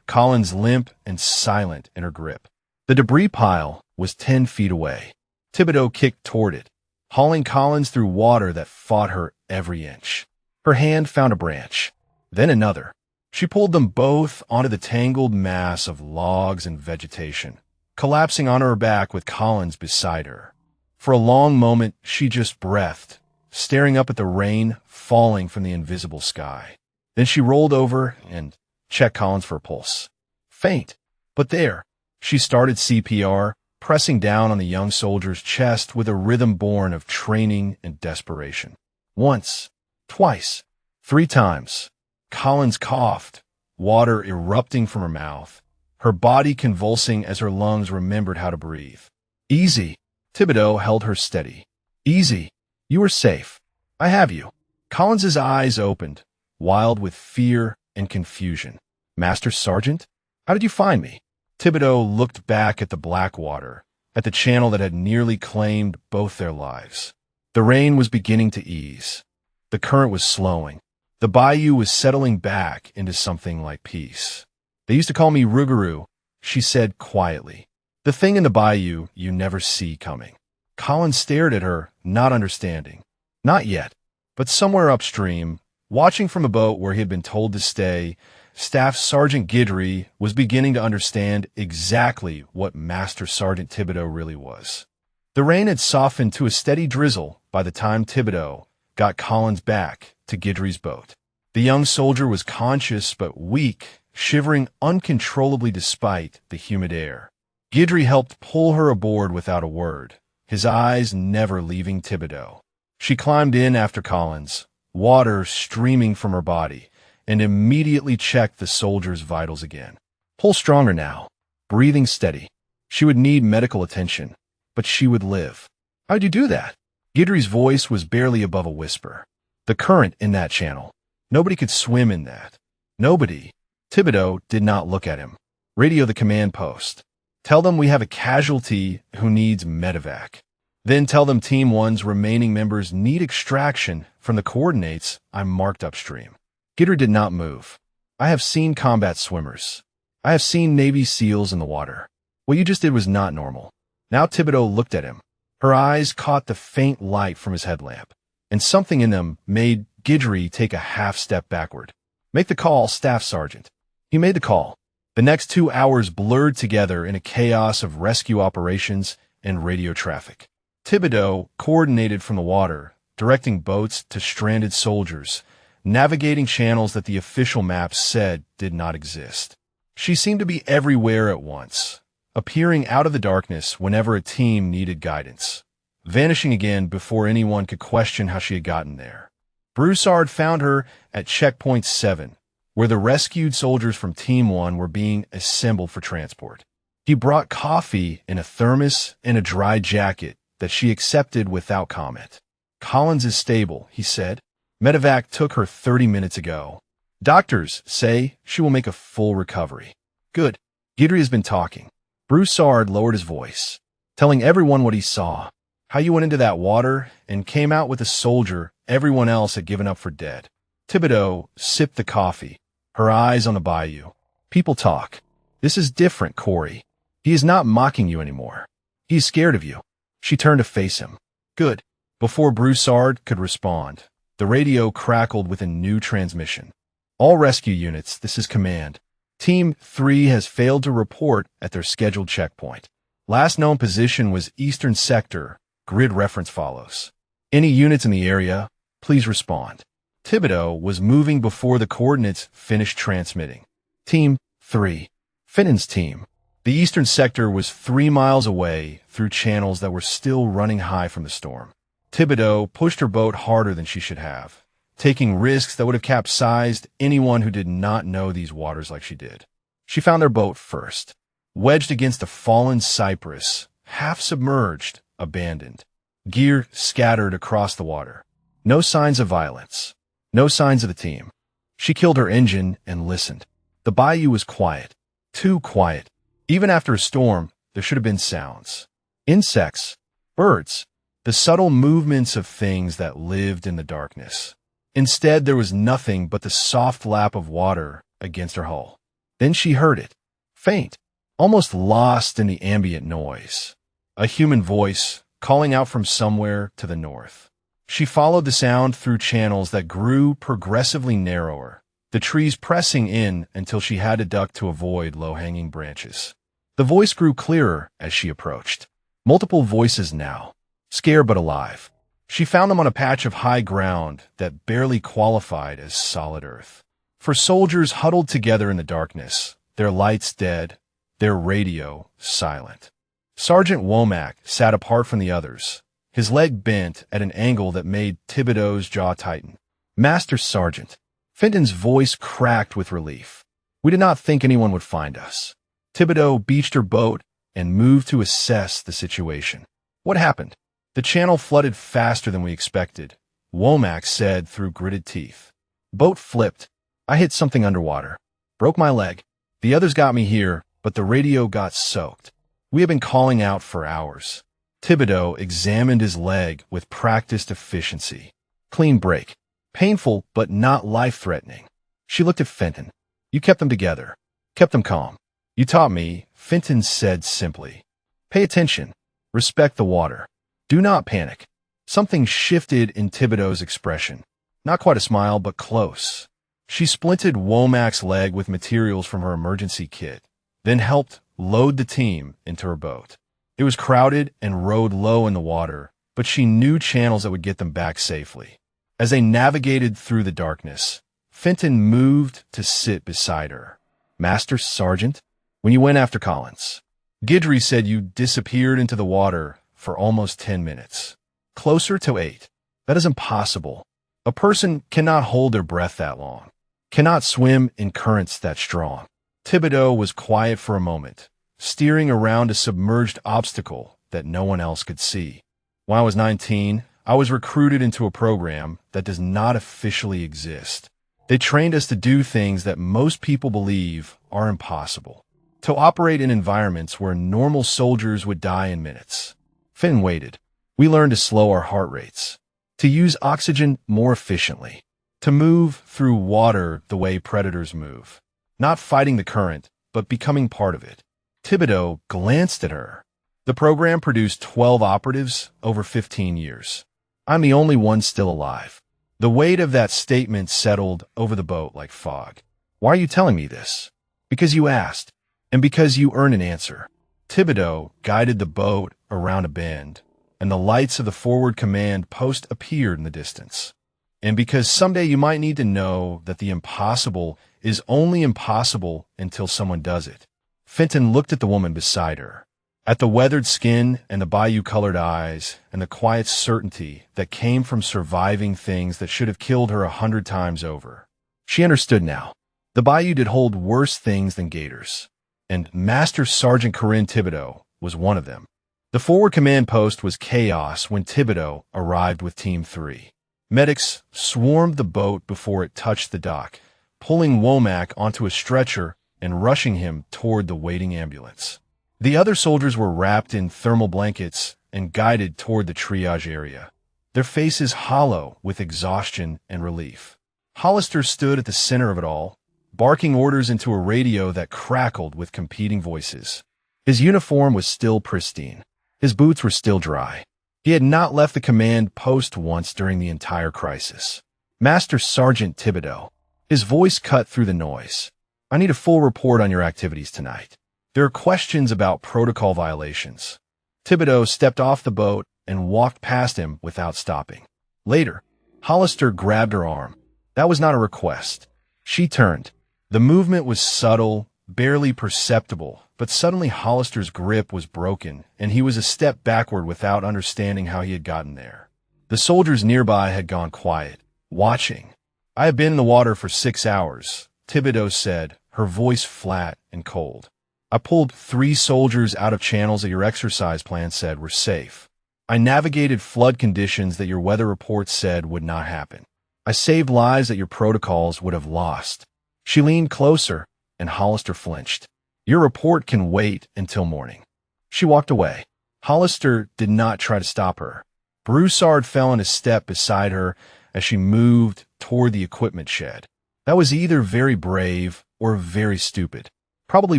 Collins limp and silent in her grip. The debris pile was 10 feet away. Thibodeau kicked toward it, hauling Collins through water that fought her every inch. Her hand found a branch, then another. She pulled them both onto the tangled mass of logs and vegetation, collapsing on her back with Collins beside her. For a long moment, she just breathed, staring up at the rain falling from the invisible sky. Then she rolled over and checked Collins for a pulse. Faint, but there. She started CPR, pressing down on the young soldier's chest with a rhythm born of training and desperation. Once, twice, 3 times. Collins coughed, water erupting from her mouth, her body convulsing as her lungs remembered how to breathe. Easy. Thibodeau held her steady. Easy. You are safe. I have you. Collins's eyes opened, wild with fear and confusion. Master Sergeant? How did you find me? Thibodeau looked back at the black water, at the channel that had nearly claimed both their lives. The rain was beginning to ease. The current was slowing. The bayou was settling back into something like peace. They used to call me Rougarou, she said quietly. The thing in the bayou you never see coming. Collins stared at her, not understanding. Not yet, but somewhere upstream, watching from a boat where he had been told to stay, Staff Sergeant Guidry was beginning to understand exactly what Master Sergeant Thibodeau really was. The rain had softened to a steady drizzle by the time Thibodeau got Collins back to Guidry's boat. The young soldier was conscious but weak, shivering uncontrollably despite the humid air. Guidry helped pull her aboard without a word, his eyes never leaving Thibodeau. She climbed in after Collins, water streaming from her body, and immediately checked the soldier's vitals again. Pull stronger now, breathing steady. She would need medical attention, but she would live. How'd you do that? Guidry's voice was barely above a whisper. The current in that channel. Nobody could swim in that. Nobody. Thibodeau did not look at him. Radio the command post. Tell them we have a casualty who needs medevac. Then tell them Team 1's remaining members need extraction from the coordinates I marked upstream. Guidry did not move. I have seen combat swimmers. I have seen Navy SEALs in the water. What you just did was not normal. Now Thibodeau looked at him. Her eyes caught the faint light from his headlamp, and something in them made Guidry take a half step backward. Make the call, Staff Sergeant. He made the call. The next 2 hours blurred together in a chaos of rescue operations and radio traffic. Thibodeau coordinated from the water, directing boats to stranded soldiers, navigating channels that the official maps said did not exist. She seemed to be everywhere at once, appearing out of the darkness whenever a team needed guidance, vanishing again before anyone could question how she had gotten there. Broussard found her at Checkpoint 7, where the rescued soldiers from Team 1 were being assembled for transport. He brought coffee in a thermos and a dry jacket that she accepted without comment. Collins is stable, he said. Medevac took her 30 minutes ago. Doctors say she will make a full recovery. Good. Guidry has been talking. Broussard lowered his voice, telling everyone what he saw, how you went into that water and came out with a soldier everyone else had given up for dead. Thibodeau sipped the coffee, her eyes on the Bayou. People talk. This is different, Corey. He is not mocking you anymore. He is scared of you. She turned to face him. Good. Before Broussard could respond, the radio crackled with a new transmission. All rescue units, this is command. Team 3 has failed to report at their scheduled checkpoint. Last known position was Eastern Sector. Grid reference follows. Any units in the area, please respond. Thibodeau was moving before the coordinates finished transmitting. Team 3. Fenton's team. The Eastern Sector was 3 miles away through channels that were still running high from the storm. Thibodeau pushed her boat harder than she should have, taking risks that would have capsized anyone who did not know these waters like she did. She found their boat first, wedged against a fallen cypress, half submerged, abandoned. Gear scattered across the water. No signs of violence. No signs of the team. She killed her engine and listened. The bayou was quiet. Too quiet. Even after a storm, there should have been sounds. Insects. Birds. The subtle movements of things that lived in the darkness. Instead, there was nothing but the soft lap of water against her hull. Then she heard it. Faint. Almost lost in the ambient noise. A human voice calling out from somewhere to the north. She followed the sound through channels that grew progressively narrower, the trees pressing in until she had to duck to avoid low-hanging branches. The voice grew clearer as she approached. Multiple voices now, scared but alive. She found them on a patch of high ground that barely qualified as solid earth. For soldiers huddled together in the darkness, their lights dead, their radio silent. Sergeant Womack sat apart from the others, his leg bent at an angle that made Thibodeau's jaw tighten. Master Sergeant. Fenton's voice cracked with relief. We did not think anyone would find us. Thibodeau beached her boat and moved to assess the situation. What happened? The channel flooded faster than we expected, Womack said through gritted teeth. Boat flipped. I hit something underwater. Broke my leg. The others got me here, but the radio got soaked. We have been calling out for hours. Thibodeau examined his leg with practiced efficiency. Clean break. Painful, but not life-threatening. She looked at Fenton. You kept them together. Kept them calm. You taught me, Fenton said simply. Pay attention. Respect the water. Do not panic. Something shifted in Thibodeau's expression. Not quite a smile, but close. She splinted Womack's leg with materials from her emergency kit, then helped load the team into her boat. It was crowded and rode low in the water, but she knew channels that would get them back safely. As they navigated through the darkness, Fenton moved to sit beside her. Master Sergeant, when you went after Collins, Guidry said you disappeared into the water for almost 10 minutes. Closer to 8. That is impossible. A person cannot hold their breath that long, cannot swim in currents that strong. Thibodeau was quiet for a moment, steering around a submerged obstacle that no one else could see. When I was 19, I was recruited into a program that does not officially exist. They trained us to do things that most people believe are impossible. To operate in environments where normal soldiers would die in minutes. Finn waited. We learned to slow our heart rates, to use oxygen more efficiently, to move through water the way predators move, not fighting the current, but becoming part of it. Thibodeau glanced at her. The program produced 12 operatives over 15 years. I'm the only one still alive. The weight of that statement settled over the boat like fog. Why are you telling me this? Because you asked, and because you earn an answer. Thibodeau guided the boat around a bend, and the lights of the forward command post appeared in the distance. And because someday you might need to know that the impossible is only impossible until someone does it. Fenton looked at the woman beside her, at the weathered skin and the Bayou-colored eyes and the quiet certainty that came from surviving things that should have killed her 100 times over. She understood now. The Bayou did hold worse things than Gators, and Master Sergeant Corinne Thibodeau was one of them. The forward command post was chaos when Thibodeau arrived with Team 3. Medics swarmed the boat before it touched the dock, pulling Womack onto a stretcher and rushing him toward the waiting ambulance. The other soldiers were wrapped in thermal blankets and guided toward the triage area, their faces hollow with exhaustion and relief. Hollister stood at the center of it all, barking orders into a radio that crackled with competing voices. His uniform was still pristine. His boots were still dry. He had not left the command post once during the entire crisis. Master Sergeant Thibodeau. His voice cut through the noise. I need a full report on your activities tonight. There are questions about protocol violations. Thibodeau stepped off the boat and walked past him without stopping. Later, Hollister grabbed her arm. That was not a request. She turned. The movement was subtle, barely perceptible, but suddenly Hollister's grip was broken, and he was a step backward without understanding how he had gotten there. The soldiers nearby had gone quiet, watching. I have been in the water for 6 hours, Thibodeau said, her voice flat and cold. I pulled 3 soldiers out of channels that your exercise plan said were safe. I navigated flood conditions that your weather reports said would not happen. I saved lives that your protocols would have lost. She leaned closer, and Hollister flinched. Your report can wait until morning. She walked away. Hollister did not try to stop her. Broussard fell in a step beside her as she moved toward the equipment shed. That was either very brave or very stupid. Probably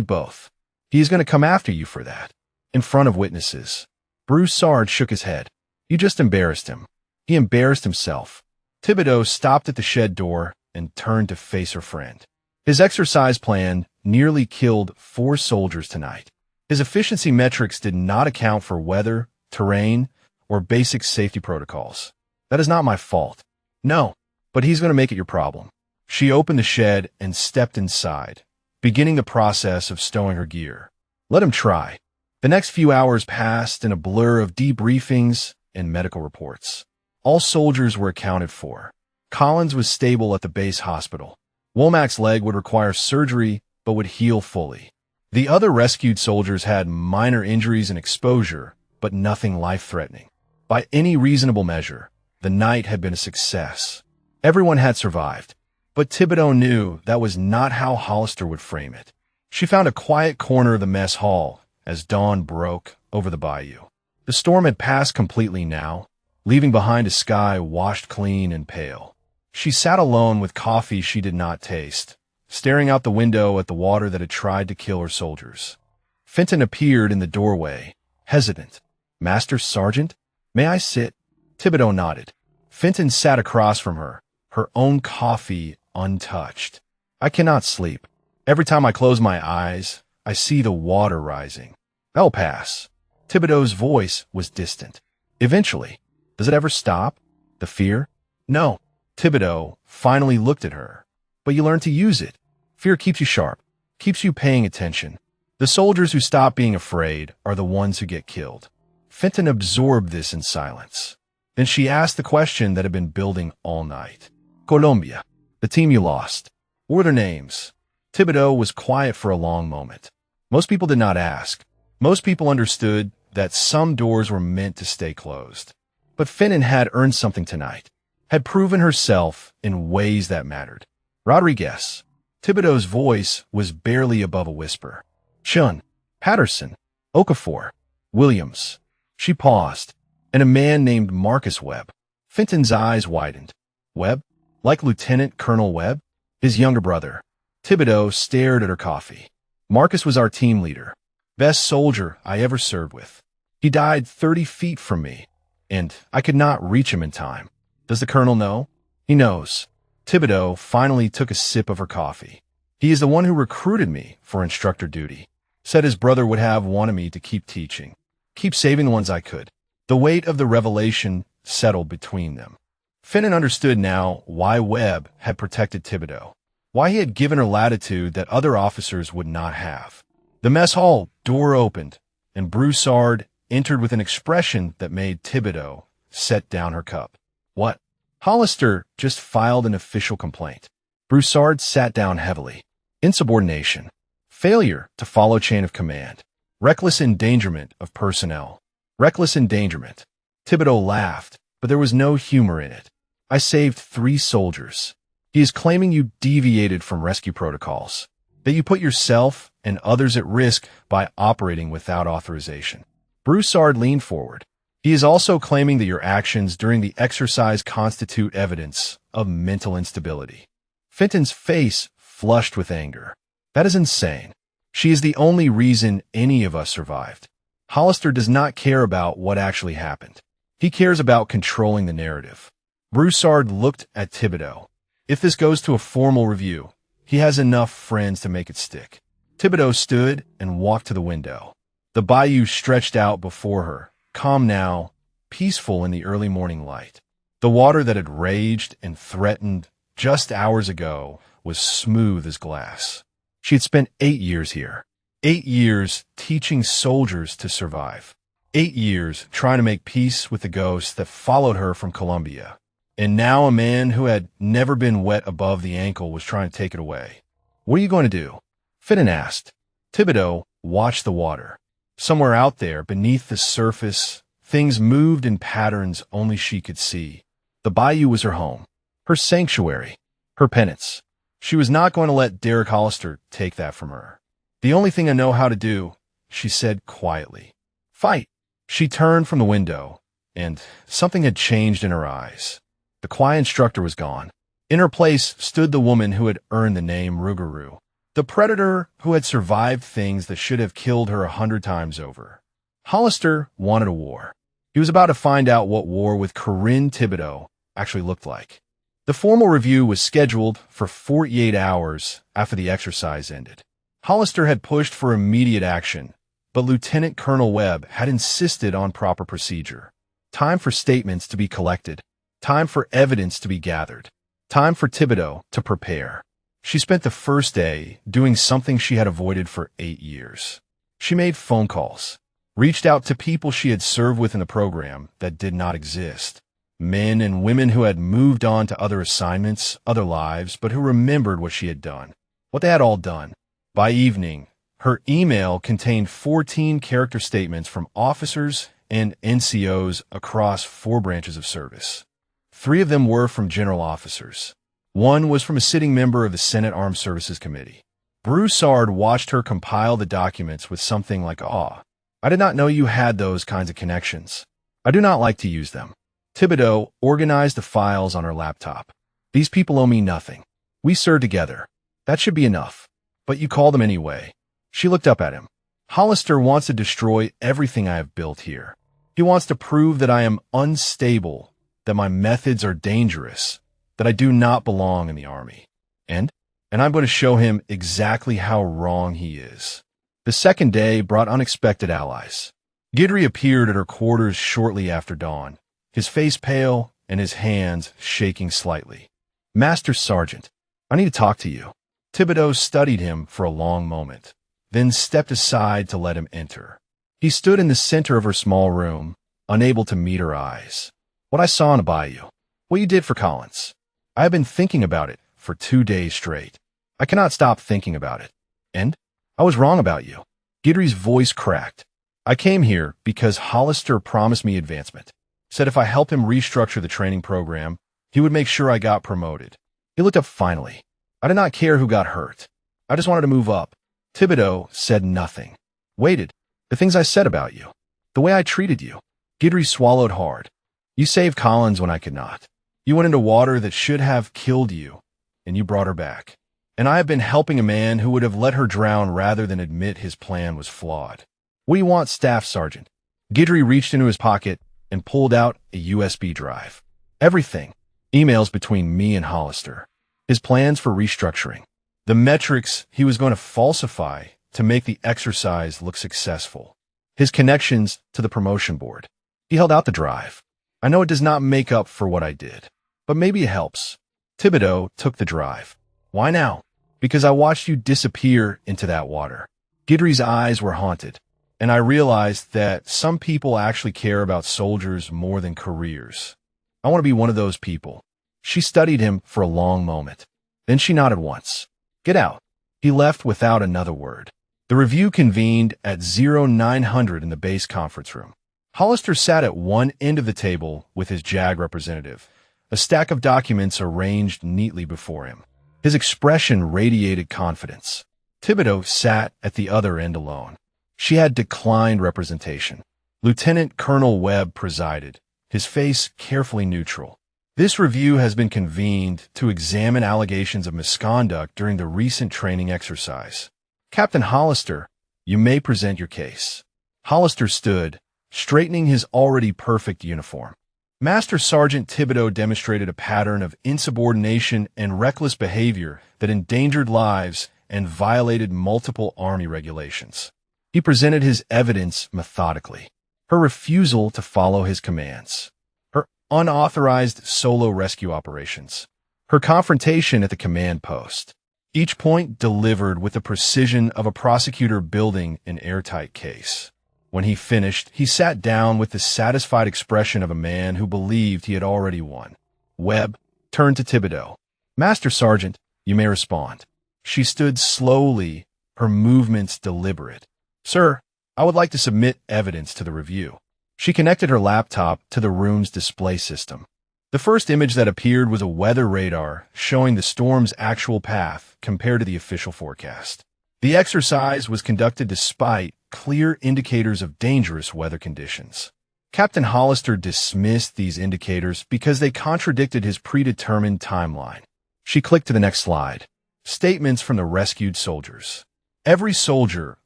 both. He is going to come after you for that. In front of witnesses. Broussard shook his head. You just embarrassed him. He embarrassed himself. Thibodeau stopped at the shed door and turned to face her friend. His exercise plan nearly killed 4 soldiers tonight. His efficiency metrics did not account for weather, terrain, or basic safety protocols. That is not my fault. No, but he's going to make it your problem. She opened the shed and stepped inside, beginning the process of stowing her gear. Let him try. The next few hours passed in a blur of debriefings and medical reports. All soldiers were accounted for. Collins was stable at the base hospital. Womack's leg would require surgery but would heal fully. The other rescued soldiers had minor injuries and exposure, but nothing life-threatening. By any reasonable measure, the night had been a success. Everyone had survived, but Thibodeau knew that was not how Hollister would frame it. She found a quiet corner of the mess hall as dawn broke over the bayou. The storm had passed completely now, leaving behind a sky washed clean and pale. She sat alone with coffee she did not taste, staring out the window at the water that had tried to kill her soldiers. Fenton appeared in the doorway, hesitant. Master Sergeant, may I sit? Thibodeau nodded. Fenton sat across from her, her own coffee untouched. I cannot sleep. Every time I close my eyes, I see the water rising. That'll pass. Thibodeau's voice was distant. Eventually. Does it ever stop? The fear? No. Thibodeau finally looked at her. But you learn to use it. Fear keeps you sharp, keeps you paying attention. The soldiers who stop being afraid are the ones who get killed. Fenton absorbed this in silence. Then she asked the question that had been building all night. Colombia, the team you lost. What were their names? Thibodeau was quiet for a long moment. Most people did not ask. Most people understood that some doors were meant to stay closed. But Finnan had earned something tonight, had proven herself in ways that mattered. Rodriguez. Thibodeau's voice was barely above a whisper. Chun. Patterson. Okafor. Williams. She paused, and a man named Marcus Webb. Fenton's eyes widened. Webb? Like Lieutenant Colonel Webb? His younger brother. Thibodeau stared at her coffee. Marcus was our team leader. Best soldier I ever served with. He died 30 feet from me, and I could not reach him in time. Does the colonel know? He knows. Thibodeau finally took a sip of her coffee. He is the one who recruited me for instructor duty. Said his brother would have wanted me to keep teaching. Keep saving the ones I could. The weight of the revelation settled between them. Finnan understood now why Webb had protected Thibodeau, why he had given her latitude that other officers would not have. The mess hall door opened, and Broussard entered with an expression that made Thibodeau set down her cup. What? Hollister just filed an official complaint. Broussard sat down heavily. Insubordination. Failure to follow chain of command. Reckless endangerment of personnel. Reckless endangerment. Thibodeau laughed, but there was no humor in it. I saved 3 soldiers. He is claiming you deviated from rescue protocols, that you put yourself and others at risk by operating without authorization. Broussard leaned forward. He is also claiming that your actions during the exercise constitute evidence of mental instability. Fenton's face flushed with anger. That is insane. She is the only reason any of us survived. Hollister does not care about what actually happened. He cares about controlling the narrative. Broussard looked at Thibodeau. If this goes to a formal review, he has enough friends to make it stick. Thibodeau stood and walked to the window. The bayou stretched out before her, calm now, peaceful in the early morning light. The water that had raged and threatened just hours ago was smooth as glass. She had spent 8 years here. 8 years teaching soldiers to survive. 8 years trying to make peace with the ghosts that followed her from Colombia. And now a man who had never been wet above the ankle was trying to take it away. What are you going to do? Finnan asked. Thibodeau watched the water. Somewhere out there, beneath the surface, things moved in patterns only she could see. The bayou was her home, her sanctuary, her penance. She was not going to let Derek Hollister take that from her. The only thing I know how to do, she said quietly. Fight. She turned from the window, and something had changed in her eyes. The quiet instructor was gone. In her place stood the woman who had earned the name Rougarou, the predator who had survived things that should have killed her 100 times over. Hollister wanted a war. He was about to find out what war with Corinne Thibodeau actually looked like. The formal review was scheduled for 48 hours after the exercise ended. Hollister had pushed for immediate action, but Lieutenant Colonel Webb had insisted on proper procedure. Time for statements to be collected. Time for evidence to be gathered. Time for Thibodeau to prepare. She spent the first day doing something she had avoided for 8 years. She made phone calls, reached out to people she had served with in the program that did not exist. Men and women who had moved on to other assignments, other lives, but who remembered what she had done, what they had all done. By evening, her email contained 14 character statements from officers and NCOs across 4 branches of service. 3 of them were from general officers. 1 was from a sitting member of the Senate Armed Services Committee. Broussard watched her compile the documents with something like awe. I did not know you had those kinds of connections. I do not like to use them. Thibodeau organized the files on her laptop. These people owe me nothing. We served together. That should be enough. But you call them anyway. She looked up at him. Hollister wants to destroy everything I have built here. He wants to prove that I am unstable, that my methods are dangerous, that I do not belong in the army. And I'm going to show him exactly how wrong he is. The second day brought unexpected allies. Guidry appeared at her quarters shortly after dawn, his face pale and his hands shaking slightly. Master Sergeant, I need to talk to you. Thibodeau studied him for a long moment, then stepped aside to let him enter. He stood in the center of her small room, unable to meet her eyes. What I saw in the bayou, what you did for Collins. I have been thinking about it for 2 days straight. I cannot stop thinking about it. And I was wrong about you. Guidry's voice cracked. I came here because Hollister promised me advancement. Said if I helped him restructure the training program, he would make sure I got promoted. He looked up finally. I did not care who got hurt. I just wanted to move up. Thibodeau said nothing. Waited. The things I said about you. The way I treated you. Guidry swallowed hard. You saved Collins when I could not. You went into water that should have killed you, and you brought her back. And I have been helping a man who would have let her drown rather than admit his plan was flawed. What do you want, Staff Sergeant? Guidry reached into his pocket and pulled out a USB drive. Everything. Emails between me and Hollister. His plans for restructuring. The metrics he was going to falsify to make the exercise look successful. His connections to the promotion board. He held out the drive. I know it does not make up for what I did, but maybe it helps. Thibodeau took the drive. Why now? Because I watched you disappear into that water. Guidry's eyes were haunted, and I realized that some people actually care about soldiers more than careers. I want to be one of those people. She studied him for a long moment. Then she nodded once. Get out. He left without another word. The review convened at 0900 in the base conference room. Hollister sat at one end of the table with his JAG representative, a stack of documents arranged neatly before him. His expression radiated confidence. Thibodeau sat at the other end alone. She had declined representation. Lieutenant Colonel Webb presided, his face carefully neutral. This review has been convened to examine allegations of misconduct during the recent training exercise. Captain Hollister, you may present your case. Hollister stood, straightening his already perfect uniform. Master Sergeant Thibodeau demonstrated a pattern of insubordination and reckless behavior that endangered lives and violated multiple Army regulations. He presented his evidence methodically. Her refusal to follow his commands. Her unauthorized solo rescue operations. Her confrontation at the command post. Each point delivered with the precision of a prosecutor building an airtight case. When he finished, he sat down with the satisfied expression of a man who believed he had already won. Webb turned to Thibodeau. Master Sergeant, you may respond. She stood slowly, her movements deliberate. Sir, I would like to submit evidence to the review. She connected her laptop to the room's display system. The first image that appeared was a weather radar showing the storm's actual path compared to the official forecast. The exercise was conducted despite clear indicators of dangerous weather conditions. Captain Hollister dismissed these indicators because they contradicted his predetermined timeline. She clicked to the next slide. Statements from the rescued soldiers. Every soldier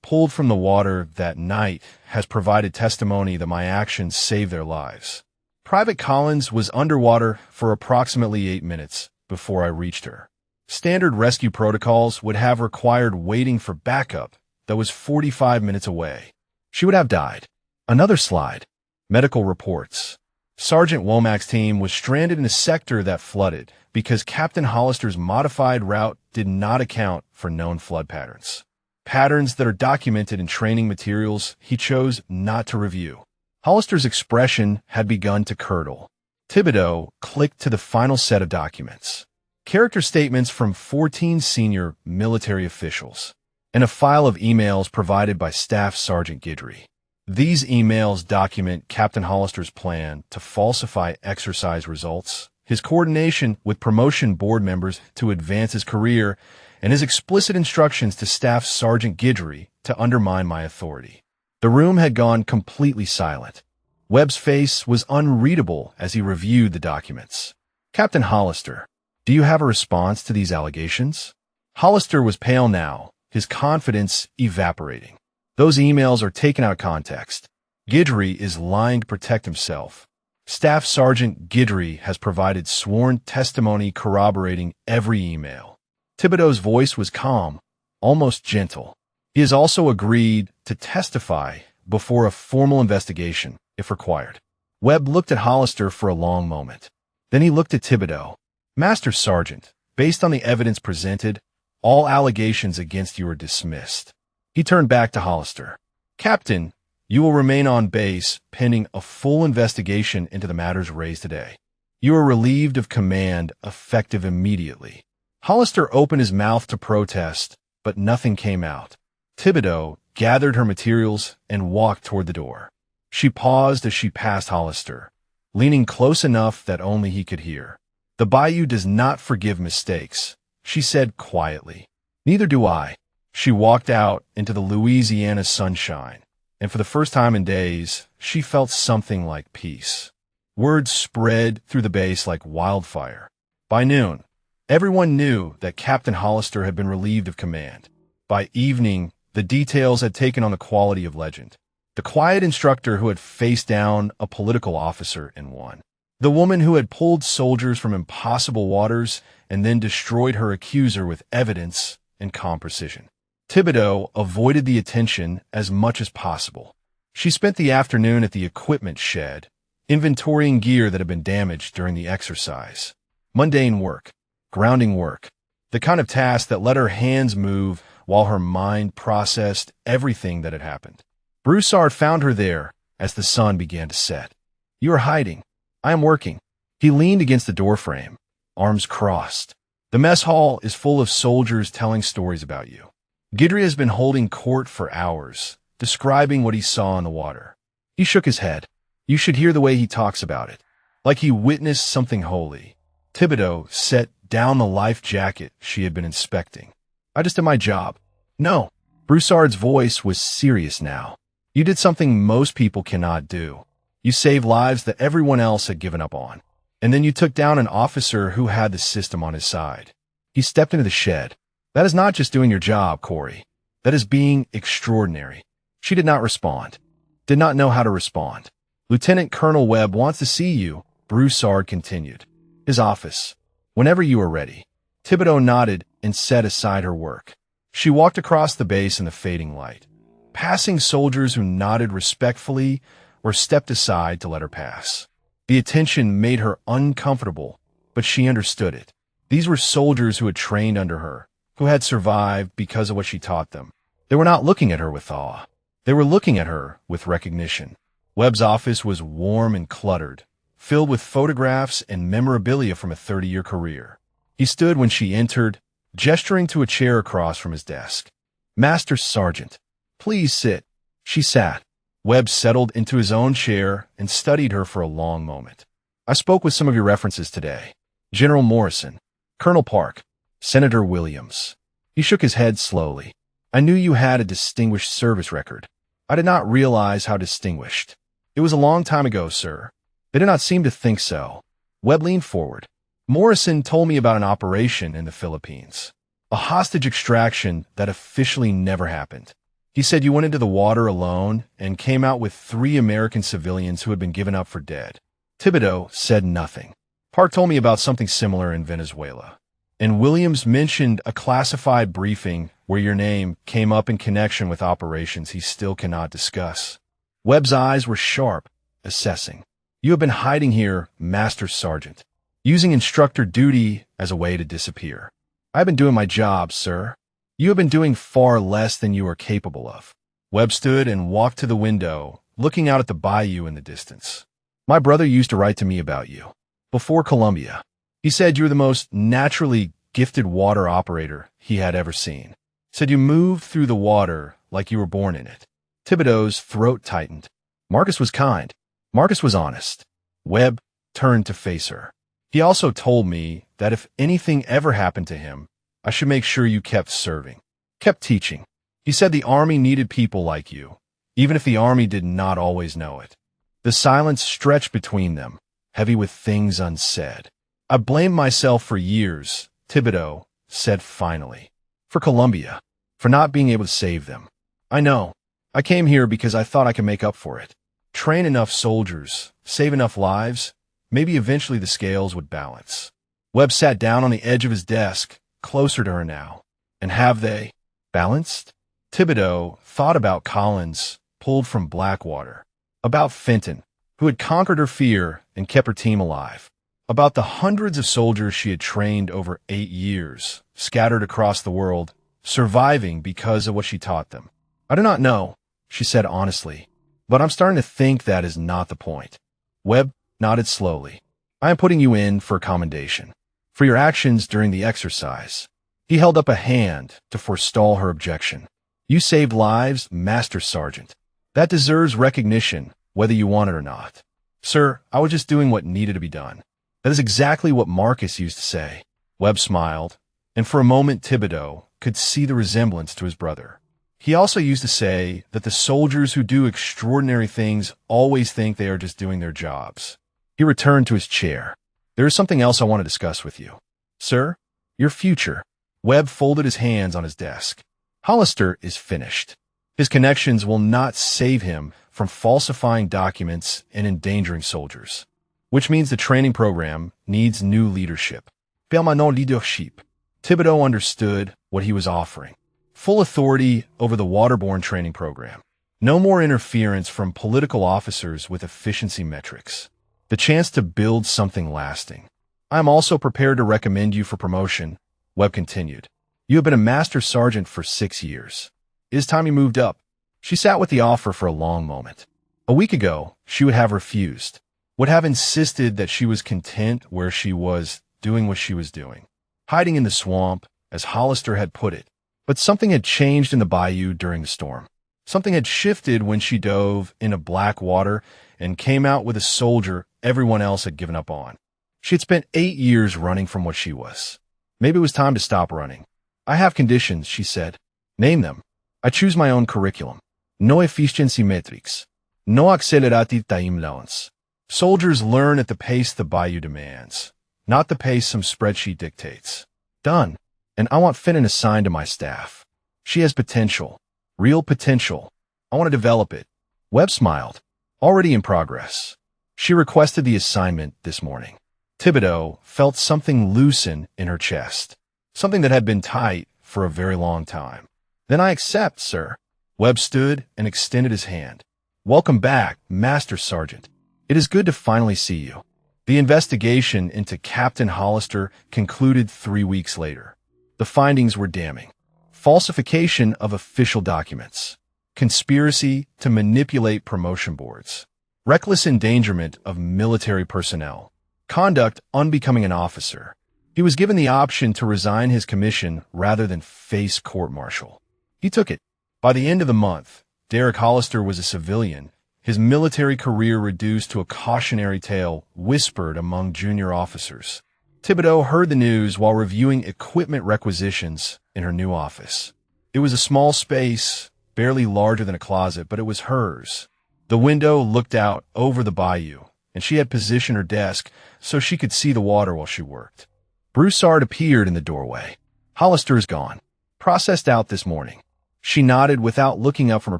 pulled from the water that night has provided testimony that my actions saved their lives. Private Collins was underwater for approximately 8 minutes before I reached her. Standard rescue protocols would have required waiting for backup that was 45 minutes away. She would have died. Another slide. Medical reports. Sergeant Womack's team was stranded in a sector that flooded because Captain Hollister's modified route did not account for known flood patterns. Patterns that are documented in training materials he chose not to review. Hollister's expression had begun to curdle. Thibodeau clicked to the final set of documents. Character statements from 14 senior military officials, and a file of emails provided by Staff Sergeant Guidry. These emails document Captain Hollister's plan to falsify exercise results, his coordination with promotion board members to advance his career, and his explicit instructions to Staff Sergeant Guidry to undermine my authority. The room had gone completely silent. Webb's face was unreadable as he reviewed the documents. Captain Hollister, do you have a response to these allegations? Hollister was pale now, his confidence evaporating. Those emails are taken out of context. Guidry is lying to protect himself. Staff Sergeant Guidry has provided sworn testimony corroborating every email. Thibodeau's voice was calm, almost gentle. He has also agreed to testify before a formal investigation, if required. Webb looked at Hollister for a long moment. Then he looked at Thibodeau. Master Sergeant, based on the evidence presented, all allegations against you are dismissed. He turned back to Hollister. Captain, you will remain on base pending a full investigation into the matters raised today. You are relieved of command effective immediately. Hollister opened his mouth to protest, but nothing came out. Thibodeau gathered her materials and walked toward the door. She paused as she passed Hollister. leaning close enough that only he could hear. "The Bayou does not forgive mistakes," she said quietly. "Neither do I." She walked out into the Louisiana sunshine, and for the first time in days, she felt something like peace. Word spread through the base like wildfire. By noon, everyone knew that Captain Hollister had been relieved of command. By evening, the details had taken on the quality of legend. The quiet instructor who had faced down a political officer and won. The woman who had pulled soldiers from impossible waters and then destroyed her accuser with evidence and calm precision. Thibodeau avoided the attention as much as possible. She spent the afternoon at the equipment shed, inventorying gear that had been damaged during the exercise. Mundane work, grounding work, the kind of task that let her hands move while her mind processed everything that had happened. Broussard found her there as the sun began to set. "You are hiding. I am working." He leaned against the doorframe, arms crossed. "The mess hall is full of soldiers telling stories about you." Guidry has been holding court for hours, describing what he saw in the water. He shook his head. "You should hear the way he talks about it, like he witnessed something holy." Thibodeau set down the life jacket she had been inspecting. "I just did my job." "No." Broussard's voice was serious now. "You did something most people cannot do. You saved lives that everyone else had given up on. And then you took down an officer who had the system on his side." He stepped into the shed. "That is not just doing your job, Corey. That is being extraordinary." She did not respond. Did not know how to respond. "Lieutenant Colonel Webb wants to see you," Broussard continued. "His office. Whenever you are ready." Thibodeau nodded and set aside her work. She walked across the base in the fading light, passing soldiers who nodded respectfully or stepped aside to let her pass. The attention made her uncomfortable, but she understood it. These were soldiers who had trained under her, who had survived because of what she taught them. They were not looking at her with awe. They were looking at her with recognition. Webb's office was warm and cluttered, filled with photographs and memorabilia from a 30-year career. He stood when she entered, gesturing to a chair across from his desk. "Master Sergeant, please sit." She sat. Webb settled into his own chair and studied her for a long moment. "I spoke with some of your references today. General Morrison, Colonel Park, Senator Williams." He shook his head slowly. "I knew you had a distinguished service record. I did not realize how distinguished. It was a long time ago, sir." They did not seem to think so. Webb leaned forward. "Morrison told me about an operation in the Philippines. A hostage extraction that officially never happened. He said you went into the water alone and came out with 3 American civilians who had been given up for dead." Thibodeau said nothing. "Park told me about something similar in Venezuela. And Williams mentioned a classified briefing where your name came up in connection with operations he still cannot discuss." Webb's eyes were sharp, assessing. "You have been hiding here, Master Sergeant, using instructor duty as a way to disappear." "I've been doing my job, sir." "You have been doing far less than you are capable of." Webb stood and walked to the window, looking out at the bayou in the distance. "My brother used to write to me about you. Before Columbia. He said you were the most naturally gifted water operator he had ever seen. Said you moved through the water like you were born in it." Thibodeau's throat tightened. Marcus was kind. Marcus was honest. Webb turned to face her. "He also told me that if anything ever happened to him, I should make sure you kept serving, kept teaching. He said the Army needed people like you, even if the Army did not always know it." The silence stretched between them, heavy with things unsaid. "I blamed myself for years," Thibodeau said finally. "For Columbia, for not being able to save them. I know. I came here because I thought I could make up for it. Train enough soldiers, save enough lives, maybe eventually the scales would balance." Webb sat down on the edge of his desk, closer to her now. "And have they balanced?" Thibodeau thought about Collins, pulled from Blackwater, about Fenton, who had conquered her fear and kept her team alive, about the hundreds of soldiers she had trained over 8 years, scattered across the world, surviving because of what she taught them. "I do not know," she said honestly, "but I'm starting to think that is not the point." Webb nodded slowly. "I am putting you in for a commendation, for your actions during the exercise." He held up a hand to forestall her objection. "You saved lives, Master Sergeant. That deserves recognition, whether you want it or not." Sir, I was just doing what needed to be done. That is exactly what Marcus used to say. Webb smiled, and for a moment Thibodeau could see the resemblance to his brother. He also used to say that the soldiers who do extraordinary things always think they are just doing their jobs. He returned to his chair. There is something else I want to discuss with you. Sir, your future. Webb folded his hands on his desk. Hollister is finished. His connections will not save him from falsifying documents and endangering soldiers, which means the training program needs new leadership. Permanent leadership. Thibodeau understood what he was offering. Full authority over the waterborne training program. No more interference from political officers with efficiency metrics. The chance to build something lasting. I am also prepared to recommend you for promotion, Webb continued. You have been a master sergeant for 6 years. It is time you moved up. She sat with the offer for a long moment. A week ago, she would have refused, would have insisted that she was content where she was, doing what she was doing. Hiding in the swamp, as Hollister had put it. But something had changed in the bayou during the storm. Something had shifted when she dove into black water and came out with a soldier everyone else had given up on. She had spent 8 years running from what she was. Maybe it was time to stop running. I have conditions, she said. Name them. I choose my own curriculum. No efficiency metrics. No accelerati timelines. Soldiers learn at the pace the bayou demands, not the pace some spreadsheet dictates. Done. And I want Finnan assigned to my staff. She has potential. Real potential. I want to develop it. Webb smiled. Already in progress. She requested the assignment this morning. Thibodeau felt something loosen in her chest. Something that had been tight for a very long time. Then I accept, sir. Webb stood and extended his hand. Welcome back, Master Sergeant. It is good to finally see you. The investigation into Captain Hollister concluded 3 weeks later. The findings were damning. Falsification of official documents. Conspiracy to manipulate promotion boards. Reckless endangerment of military personnel. Conduct unbecoming an officer. He was given the option to resign his commission rather than face court-martial. He took it. By the end of the month, Derek Hollister was a civilian, his military career reduced to a cautionary tale whispered among junior officers. Thibodeau heard the news while reviewing equipment requisitions in her new office. It was a small space, barely larger than a closet, but it was hers. The window looked out over the bayou, and she had positioned her desk so she could see the water while she worked. Broussard appeared in the doorway. Hollister is gone. Processed out this morning. She nodded without looking up from her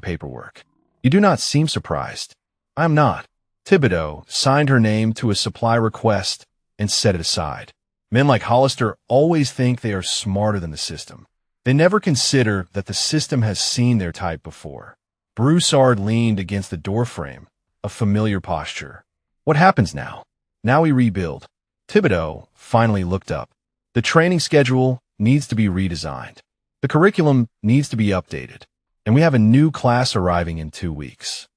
paperwork. You do not seem surprised. I am not. Thibodeau signed her name to a supply request and set it aside. Men like Hollister always think they are smarter than the system. They never consider that the system has seen their type before. Broussard leaned against the doorframe, a familiar posture. What happens now? Now we rebuild. Thibodeau finally looked up. The training schedule needs to be redesigned. The curriculum needs to be updated. And we have a new class arriving in 2 weeks.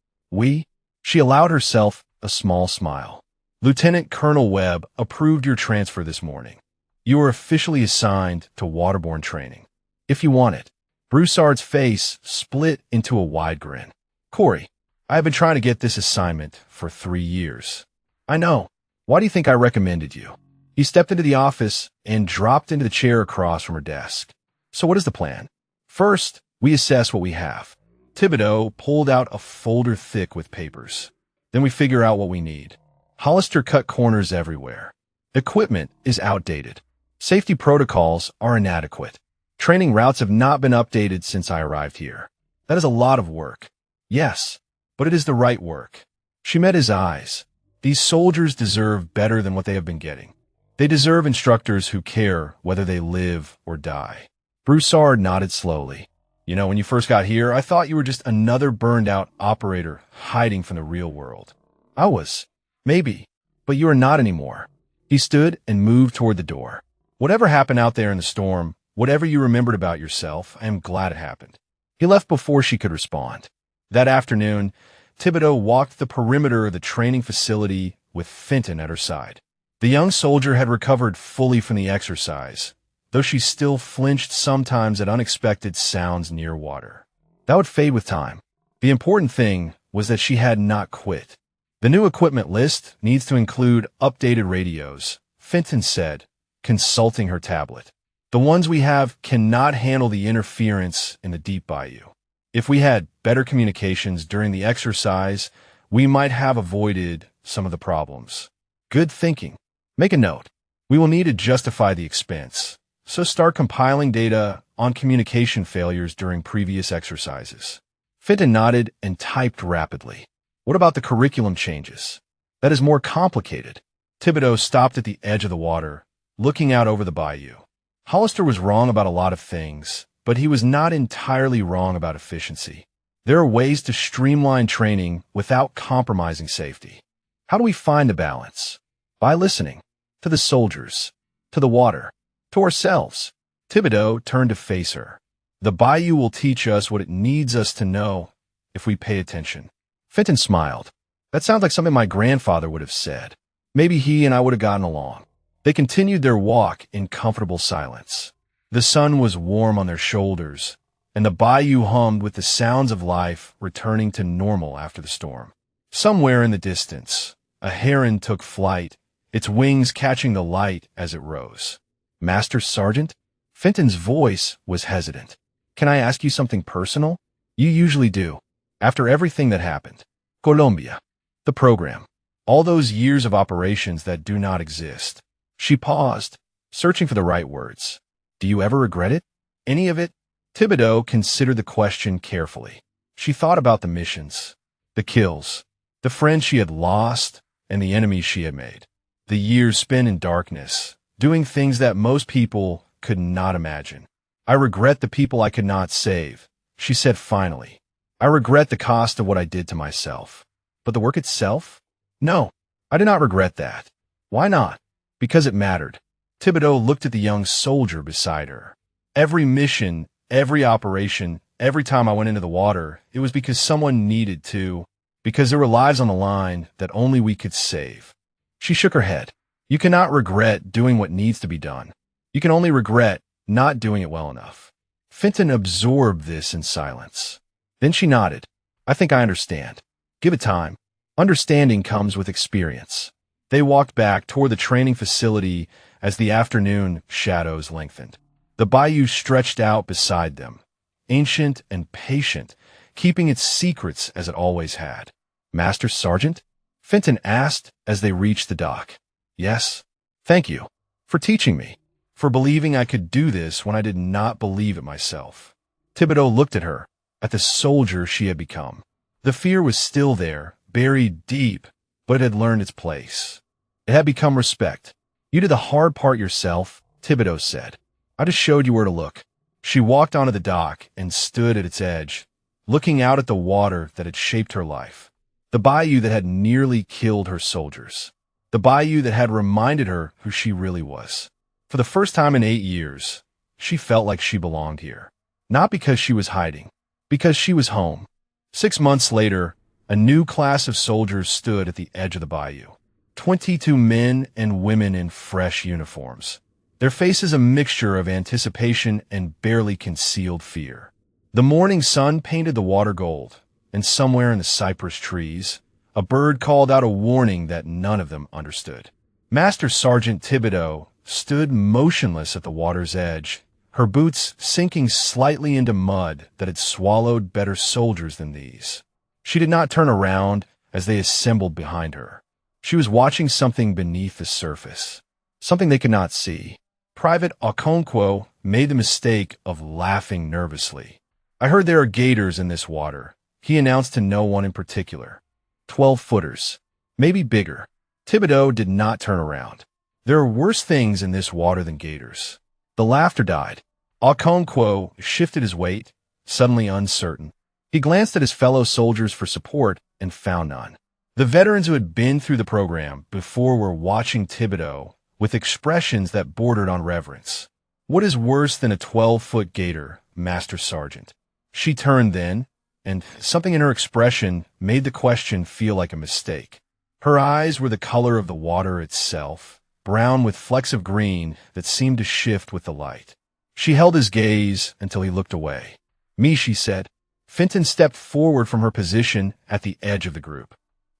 She allowed herself a small smile. Lieutenant Colonel Webb approved your transfer this morning. You are officially assigned to waterborne training. If you want it. Broussard's face split into a wide grin. Corey, I have been trying to get this assignment for 3 years. I know. Why do you think I recommended you? He stepped into the office and dropped into the chair across from her desk. So what is the plan? First, we assess what we have. Thibodeau pulled out a folder thick with papers. Then we figure out what we need. Hollister cut corners everywhere. Equipment is outdated. Safety protocols are inadequate. Training routes have not been updated since I arrived here. That is a lot of work. Yes, but it is the right work. She met his eyes. These soldiers deserve better than what they have been getting. They deserve instructors who care whether they live or die. Broussard nodded slowly. You know, when you first got here, I thought you were just another burned-out operator hiding from the real world. I was. Maybe. But you are not anymore. He stood and moved toward the door. Whatever happened out there in the storm, whatever you remembered about yourself, I am glad it happened. He left before she could respond. That afternoon, Thibodeau walked the perimeter of the training facility with Fenton at her side. The young soldier had recovered fully from the exercise, though she still flinched sometimes at unexpected sounds near water. That would fade with time. The important thing was that she had not quit. The new equipment list needs to include updated radios, Fenton said, consulting her tablet. The ones we have cannot handle the interference in the deep bayou. If we had better communications during the exercise, we might have avoided some of the problems. Good thinking. Make a note. We will need to justify the expense, so start compiling data on communication failures during previous exercises. Fenton nodded and typed rapidly. What about the curriculum changes? That is more complicated. Thibodeau stopped at the edge of the water, looking out over the bayou. Hollister was wrong about a lot of things, but he was not entirely wrong about efficiency. There are ways to streamline training without compromising safety. How do we find the balance? By listening to the soldiers, to the water, to ourselves. Thibodeau turned to face her. The bayou will teach us what it needs us to know if we pay attention. Fenton smiled. That sounds like something my grandfather would have said. Maybe he and I would have gotten along. They continued their walk in comfortable silence. The sun was warm on their shoulders, and the bayou hummed with the sounds of life returning to normal after the storm. Somewhere in the distance, a heron took flight, its wings catching the light as it rose. Master Sergeant? Fenton's voice was hesitant. Can I ask you something personal? You usually do. After everything that happened. Colombia. The program. All those years of operations that do not exist. She paused, searching for the right words. Do you ever regret it? Any of it? Thibodeau considered the question carefully. She thought about the missions, the kills, the friends she had lost, and the enemies she had made. The years spent in darkness, doing things that most people could not imagine. I regret the people I could not save, she said finally. I regret the cost of what I did to myself. But the work itself? No, I do not regret that. Why not? Because it mattered. Thibodeau looked at the young soldier beside her. Every mission, every operation, every time I went into the water, it was because someone needed to, because there were lives on the line that only we could save. She shook her head. You cannot regret doing what needs to be done. You can only regret not doing it well enough. Fenton absorbed this in silence. Then she nodded. I think I understand. Give it time. Understanding comes with experience. They walked back toward the training facility as the afternoon shadows lengthened. The bayou stretched out beside them, ancient and patient, keeping its secrets as it always had. Master Sergeant? Fenton asked as they reached the dock. Yes. Thank you. For teaching me. For believing I could do this when I did not believe it myself. Thibodeau looked at her, at the soldier she had become. The fear was still there, buried deep, but it had learned its place. It had become respect. You did the hard part yourself, Thibodeau said. I just showed you where to look. She walked onto the dock and stood at its edge, looking out at the water that had shaped her life. The bayou that had nearly killed her soldiers. The bayou that had reminded her who she really was. For the first time in 8 years, she felt like she belonged here. Not because she was hiding, because she was home. 6 months later, a new class of soldiers stood at the edge of the bayou. 22 men and women in fresh uniforms. Their faces a mixture of anticipation and barely concealed fear. The morning sun painted the water gold, and somewhere in the cypress trees, a bird called out a warning that none of them understood. Master Sergeant Thibodeau stood motionless at the water's edge, her boots sinking slightly into mud that had swallowed better soldiers than these. She did not turn around as they assembled behind her. She was watching something beneath the surface, something they could not see. Private Okonkwo made the mistake of laughing nervously. I heard there are gators in this water, he announced to no one in particular. 12-footers, maybe bigger. Thibodeau did not turn around. There are worse things in this water than gators. The laughter died. Okonkwo shifted his weight, suddenly uncertain. He glanced at his fellow soldiers for support and found none. The veterans who had been through the program before were watching Thibodeau with expressions that bordered on reverence. What is worse than a 12-foot gator, Master Sergeant? She turned then, and something in her expression made the question feel like a mistake. Her eyes were the color of the water itself, brown with flecks of green that seemed to shift with the light. She held his gaze until he looked away. Me, she said. Fenton stepped forward from her position at the edge of the group.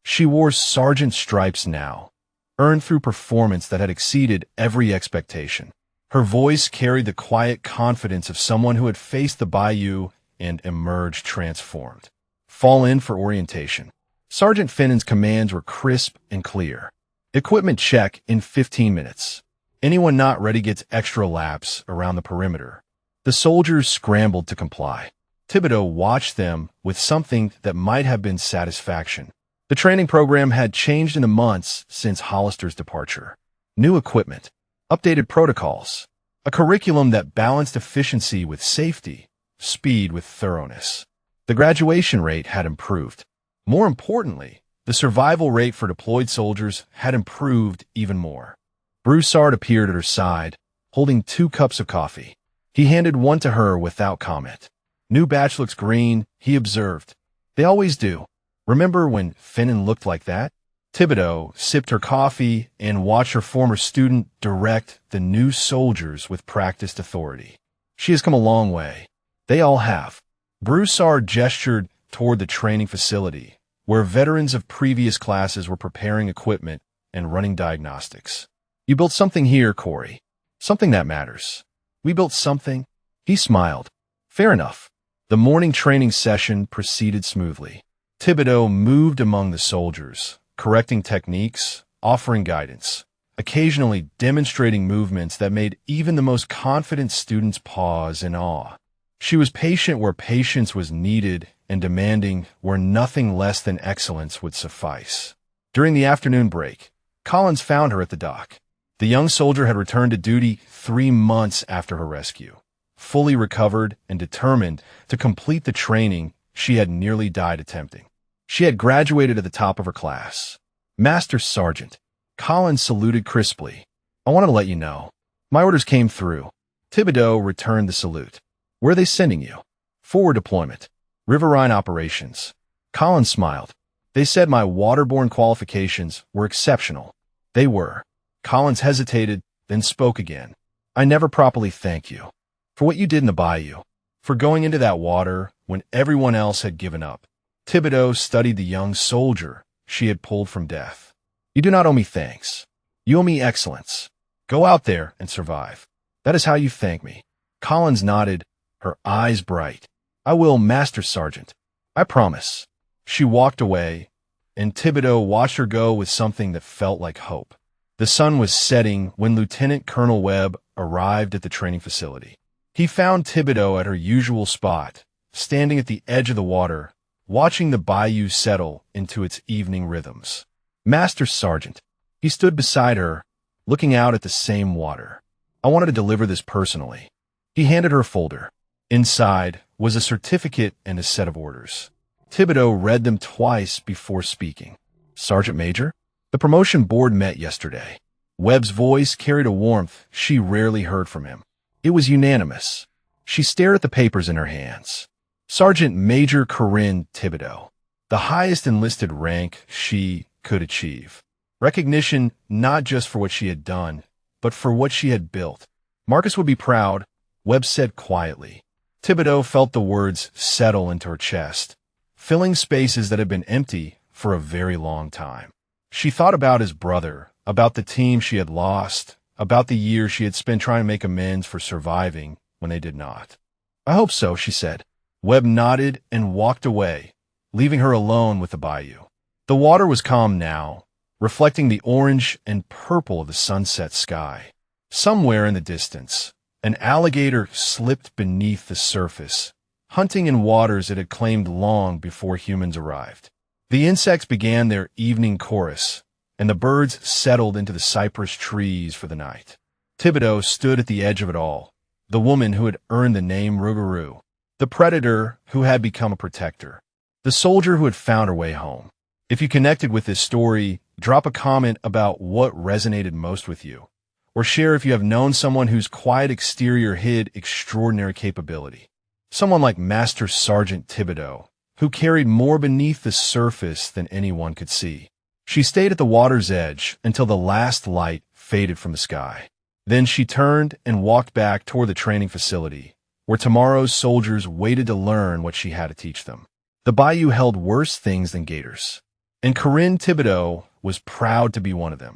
She wore sergeant stripes now, earned through performance that had exceeded every expectation. Her voice carried the quiet confidence of someone who had faced the Bayou and emerged transformed. Fall in for orientation. Sergeant Finnan's commands were crisp and clear. Equipment check in 15 minutes. Anyone not ready gets extra laps around the perimeter. The soldiers scrambled to comply. Thibodeau watched them with something that might have been satisfaction. The training program had changed in the months since Hollister's departure. New equipment, updated protocols, a curriculum that balanced efficiency with safety, speed with thoroughness. The graduation rate had improved. More importantly, the survival rate for deployed soldiers had improved even more. Broussard appeared at her side, holding 2 cups of coffee. He handed one to her without comment. New batch looks green, he observed. They always do. Remember when Finnan looked like that? Thibodeau sipped her coffee and watched her former student direct the new soldiers with practiced authority. She has come a long way. They all have. Broussard gestured toward the training facility, where veterans of previous classes were preparing equipment and running diagnostics. You built something here, Corey. Something that matters. We built something. He smiled. Fair enough. The morning training session proceeded smoothly. Thibodeau moved among the soldiers, correcting techniques, offering guidance, occasionally demonstrating movements that made even the most confident students pause in awe. She was patient where patience was needed and demanding where nothing less than excellence would suffice. During the afternoon break, Collins found her at the dock. The young soldier had returned to duty 3 months after her rescue, fully recovered and determined to complete the training she had nearly died attempting. She had graduated at the top of her class. Master Sergeant. Collins saluted crisply. I wanted to let you know. My orders came through. Thibodeau returned the salute. Where are they sending you? Forward deployment. Riverine operations. Collins smiled. They said my waterborne qualifications were exceptional. They were. Collins hesitated, then spoke again. I never properly thank you. For what you did in the Bayou. For going into that water when everyone else had given up. Thibodeau studied the young soldier she had pulled from death. You do not owe me thanks. You owe me excellence. Go out there and survive. That is how you thank me. Collins nodded, her eyes bright. I will, Master Sergeant. I promise. She walked away, and Thibodeau watched her go with something that felt like hope. The sun was setting when Lieutenant Colonel Webb arrived at the training facility. He found Thibodeau at her usual spot, standing at the edge of the water, watching the bayou settle into its evening rhythms. Master Sergeant. He stood beside her, looking out at the same water. I wanted to deliver this personally. He handed her a folder. Inside was a certificate and a set of orders. Thibodeau read them twice before speaking. Sergeant Major? The promotion board met yesterday. Webb's voice carried a warmth she rarely heard from him. It was unanimous. She stared at the papers in her hands. Sergeant Major Corinne Thibodeau. The highest enlisted rank she could achieve. Recognition not just for what she had done, but for what she had built. Marcus would be proud, Webb said quietly. Thibodeau felt the words settle into her chest, filling spaces that had been empty for a very long time. She thought about his brother, about the team she had lost, about the years she had spent trying to make amends for surviving when they did not. I hope so, she said. Webb nodded and walked away, leaving her alone with the bayou. The water was calm now, reflecting the orange and purple of the sunset sky. Somewhere in the distance, an alligator slipped beneath the surface, hunting in waters it had claimed long before humans arrived. The insects began their evening chorus, and the birds settled into the cypress trees for the night. Thibodeau stood at the edge of it all, the woman who had earned the name Rougarou, the predator who had become a protector, the soldier who had found her way home. If you connected with this story, drop a comment about what resonated most with you, or share if you have known someone whose quiet exterior hid extraordinary capability. Someone like Master Sergeant Thibodeau, who carried more beneath the surface than anyone could see. She stayed at the water's edge until the last light faded from the sky. Then she turned and walked back toward the training facility, where tomorrow's soldiers waited to learn what she had to teach them. The bayou held worse things than gators. And Corinne Thibodeau was proud to be one of them.